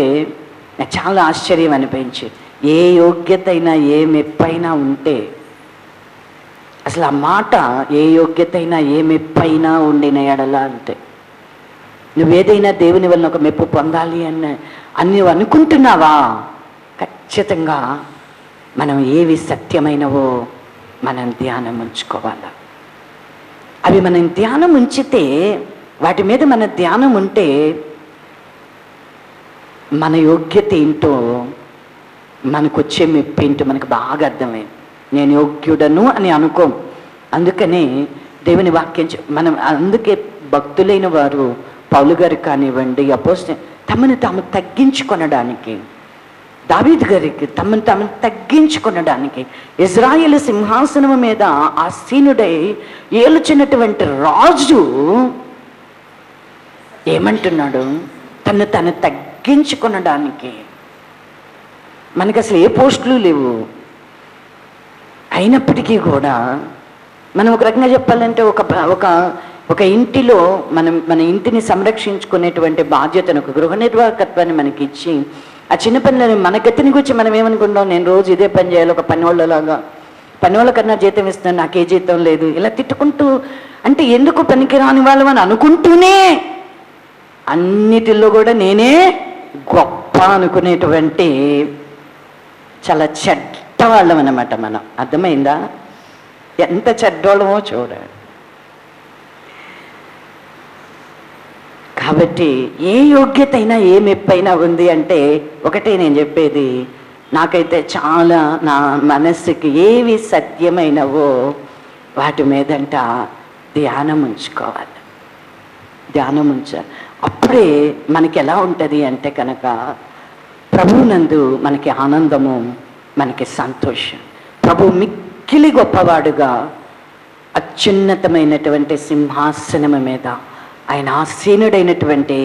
నాకు చాలా ఆశ్చర్యం అనిపించి, ఏ యోగ్యత అయినా ఏ మెప్పైనా ఉంటే, అసలు ఆ మాట ఏ యోగ్యత అయినా ఏ మెప్పైనా ఉండిన ఎడలా అంటే, నువ్వేదైనా దేవుని వలన ఒక మెప్పు పొందాలి అని నువ్వు అనుకుంటున్నావా? ఖచ్చితంగా మనం ఏవి సత్యమైనవో మనం ధ్యానం ఉంచుకోవాలి. అవి మనం ధ్యానం ఉంచితే, వాటి మీద మన ధ్యానం ఉంటే, మన యోగ్యత ఏంటో, మనకు వచ్చే మెప్పు ఏంటో మనకు బాగా అర్థమైంది. నేను యోగ్యుడను అని అనుకోం. అందుకనే దేవుని వాక్యం మనం, అందుకే భక్తులైన వారు, పౌలు గారు కానివ్వండి, అపోస్తలులు తమను తాము తగ్గించుకొనడానికి, దావీదు గారికి తమను తాము తగ్గించుకొనడానికి, ఇజ్రాయేలు సింహాసనము మీద ఆసీనుడై ఏలుచున్నటువంటి రాజు ఏమంటున్నాడు? తను తగ్గించుకొనడానికి. మనకి అసలు ఏ పోస్టులు లేవు, అయినప్పటికీ కూడా మనం ఒక రకంగా చెప్పాలంటే ఒక ఇంటిలో మన ఇంటిని సంరక్షించుకునేటువంటి బాధ్యతను, ఒక గృహ నిర్వాహకత్వాన్ని మనకి ఇచ్చి, ఆ చిన్న పనులను మన గతిని గురించి మనం ఏమనుకుంటాం? నేను రోజు ఇదే పని చేయాలి, ఒక పనివాళ్ళలాగా, పనివాళ్ళ కన్నా జీతం ఇస్తున్నాను, నాకే జీతం లేదు, ఇలా తిట్టుకుంటూ, అంటే ఎందుకు పనికిరాని వాళ్ళు అని అనుకుంటూనే అన్నిటిలో కూడా నేనే గొప్ప అనుకునేటువంటి చాలా చెడ్డవాళ్ళం అన్నమాట మనం. అర్థమైందా? ఎంత చెడ్డోళ్ళమో చూడండి. కాబట్టి ఏ యోగ్యత అయినా ఏ మెప్పైనా ఉంది అంటే, ఒకటే నేను చెప్పేది, నాకైతే చాలా నా మనస్సుకి ఏవి సత్యమైనవో వాటి మీదంట ధ్యానం ఉంచుకోవాలి. ధ్యానం ఉంచాలి. అప్పుడే మనకి ఎలా ఉంటుంది అంటే కనుక ప్రభువునందు మనకి ఆనందము, మనకి సంతోషం. ప్రభు మిక్కిలి గొప్పవాడుగా అత్యున్నతమైనటువంటి సింహాసనము మీద ఆయన ఆసీనుడైనటువంటి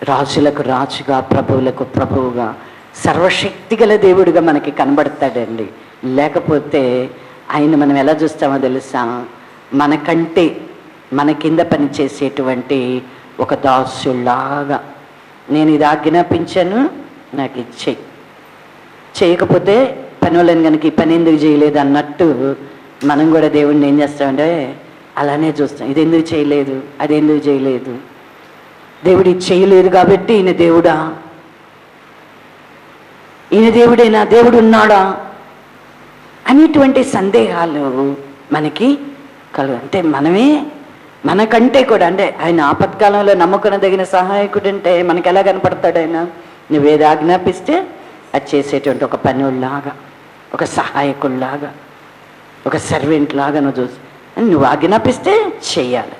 రాజులకు రాజుగా, ప్రభువులకు ప్రభువుగా, సర్వశక్తి గల దేవుడిగా మనకి కనబడతాడండి. లేకపోతే ఆయన మనం ఎలా చూస్తామో తెలుసా? మనకంటే మన కింద పనిచేసేటువంటి ఒక దాసులాగా, నేను ఇది ఆజ్ఞాపించాను, నాకు ఇచ్చేయి, చేయకపోతే పని వాళ్ళని కనుక ఈ పని ఎందుకు చేయలేదు అన్నట్టు మనం కూడా దేవుడిని ఏం చేస్తామంటే అలానే చూస్తాం. ఇది ఎందుకు చేయలేదు, అది ఎందుకు చేయలేదు, దేవుడు ఇది చేయలేదు కాబట్టి ఈయన దేవుడా, ఈయన దేవుడేనా, దేవుడు ఉన్నాడా అనేటువంటి సందేహాలు మనకి కలుగు. అంటే మనమే మనకంటే కూడా, అంటే ఆయన ఆపత్కాలంలో నమ్మకదగిన సహాయకుడు అంటే మనకి ఎలా కనపడతాడు? ఆయన నువ్వేది ఆజ్ఞాపిస్తే అది చేసేటువంటి ఒక పనిలాగా, ఒక సహాయకుల్లాగా, ఒక సర్వెంట్ లాగా నువ్వు చూసి నువ్వు ఆజ్ఞాపిస్తే చెయ్యాలి.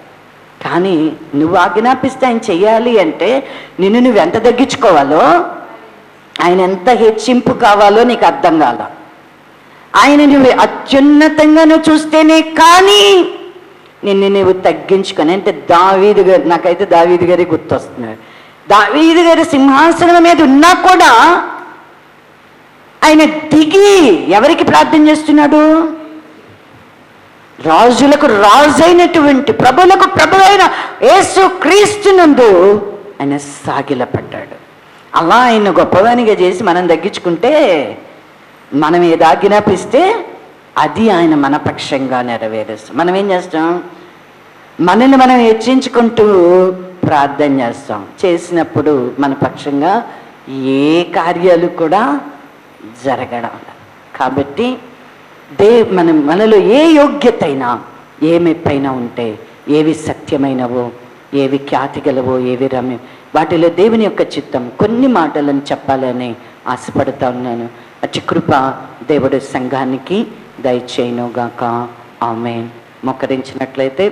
కానీ నువ్వు ఆజ్ఞాపిస్తే ఆయన చెయ్యాలి అంటే నిన్ను నువ్వు ఎంత తగ్గించుకోవాలో, ఆయన ఎంత హెచ్చింపు కావాలో నీకు అర్థం కాల. ఆయన నువ్వు అత్యున్నతంగా నువ్వు చూస్తేనే కానీ నిన్ను నువ్వు తగ్గించుకొని, అంటే దావీదు గారు, నాకైతే దావీదు గారి గుర్తొస్తున్నారు. దావీదు గారి సింహాసనం మీద ఉన్నా కూడా ఆయన దిగి ఎవరికి ప్రార్థన చేస్తున్నాడు? రాజులకు రాజైనటువంటి, ప్రభువులకు ప్రభువైన యేసు క్రీస్తునందు ఆయన సాగిలపడ్డాడు. అలా ఆయన గొప్పవానిగా చేసి మనం తగ్గించుకుంటే, మనం ఏది ఆజ్ఞాపిస్తే అది ఆయన మన పక్షంగా నెరవేరుస్తాం. మనం ఏం చేస్తాం? మనల్ని మనం హెచ్చించుకుంటూ ప్రార్థన చేస్తాం. చేసినప్పుడు మన పక్షంగా ఏ కార్యాలు కూడా జరగడం. కాబట్టి మనలో ఏ యోగ్యత అయినా, ఏ మెప్పైనా ఉంటే, ఏవి సత్యమైనవో, ఏవి ఖ్యాతిగలవో, ఏవి రమ్యం, వాటిలో దేవుని యొక్క చిత్తం కొన్ని మాటలను చెప్పాలని ఆశపడుతూ ఉన్నాను. అట్టి కృప దేవుడు సంఘానికి దయచేయునుగాక. ఆమేన్. మోకరించినట్లయితే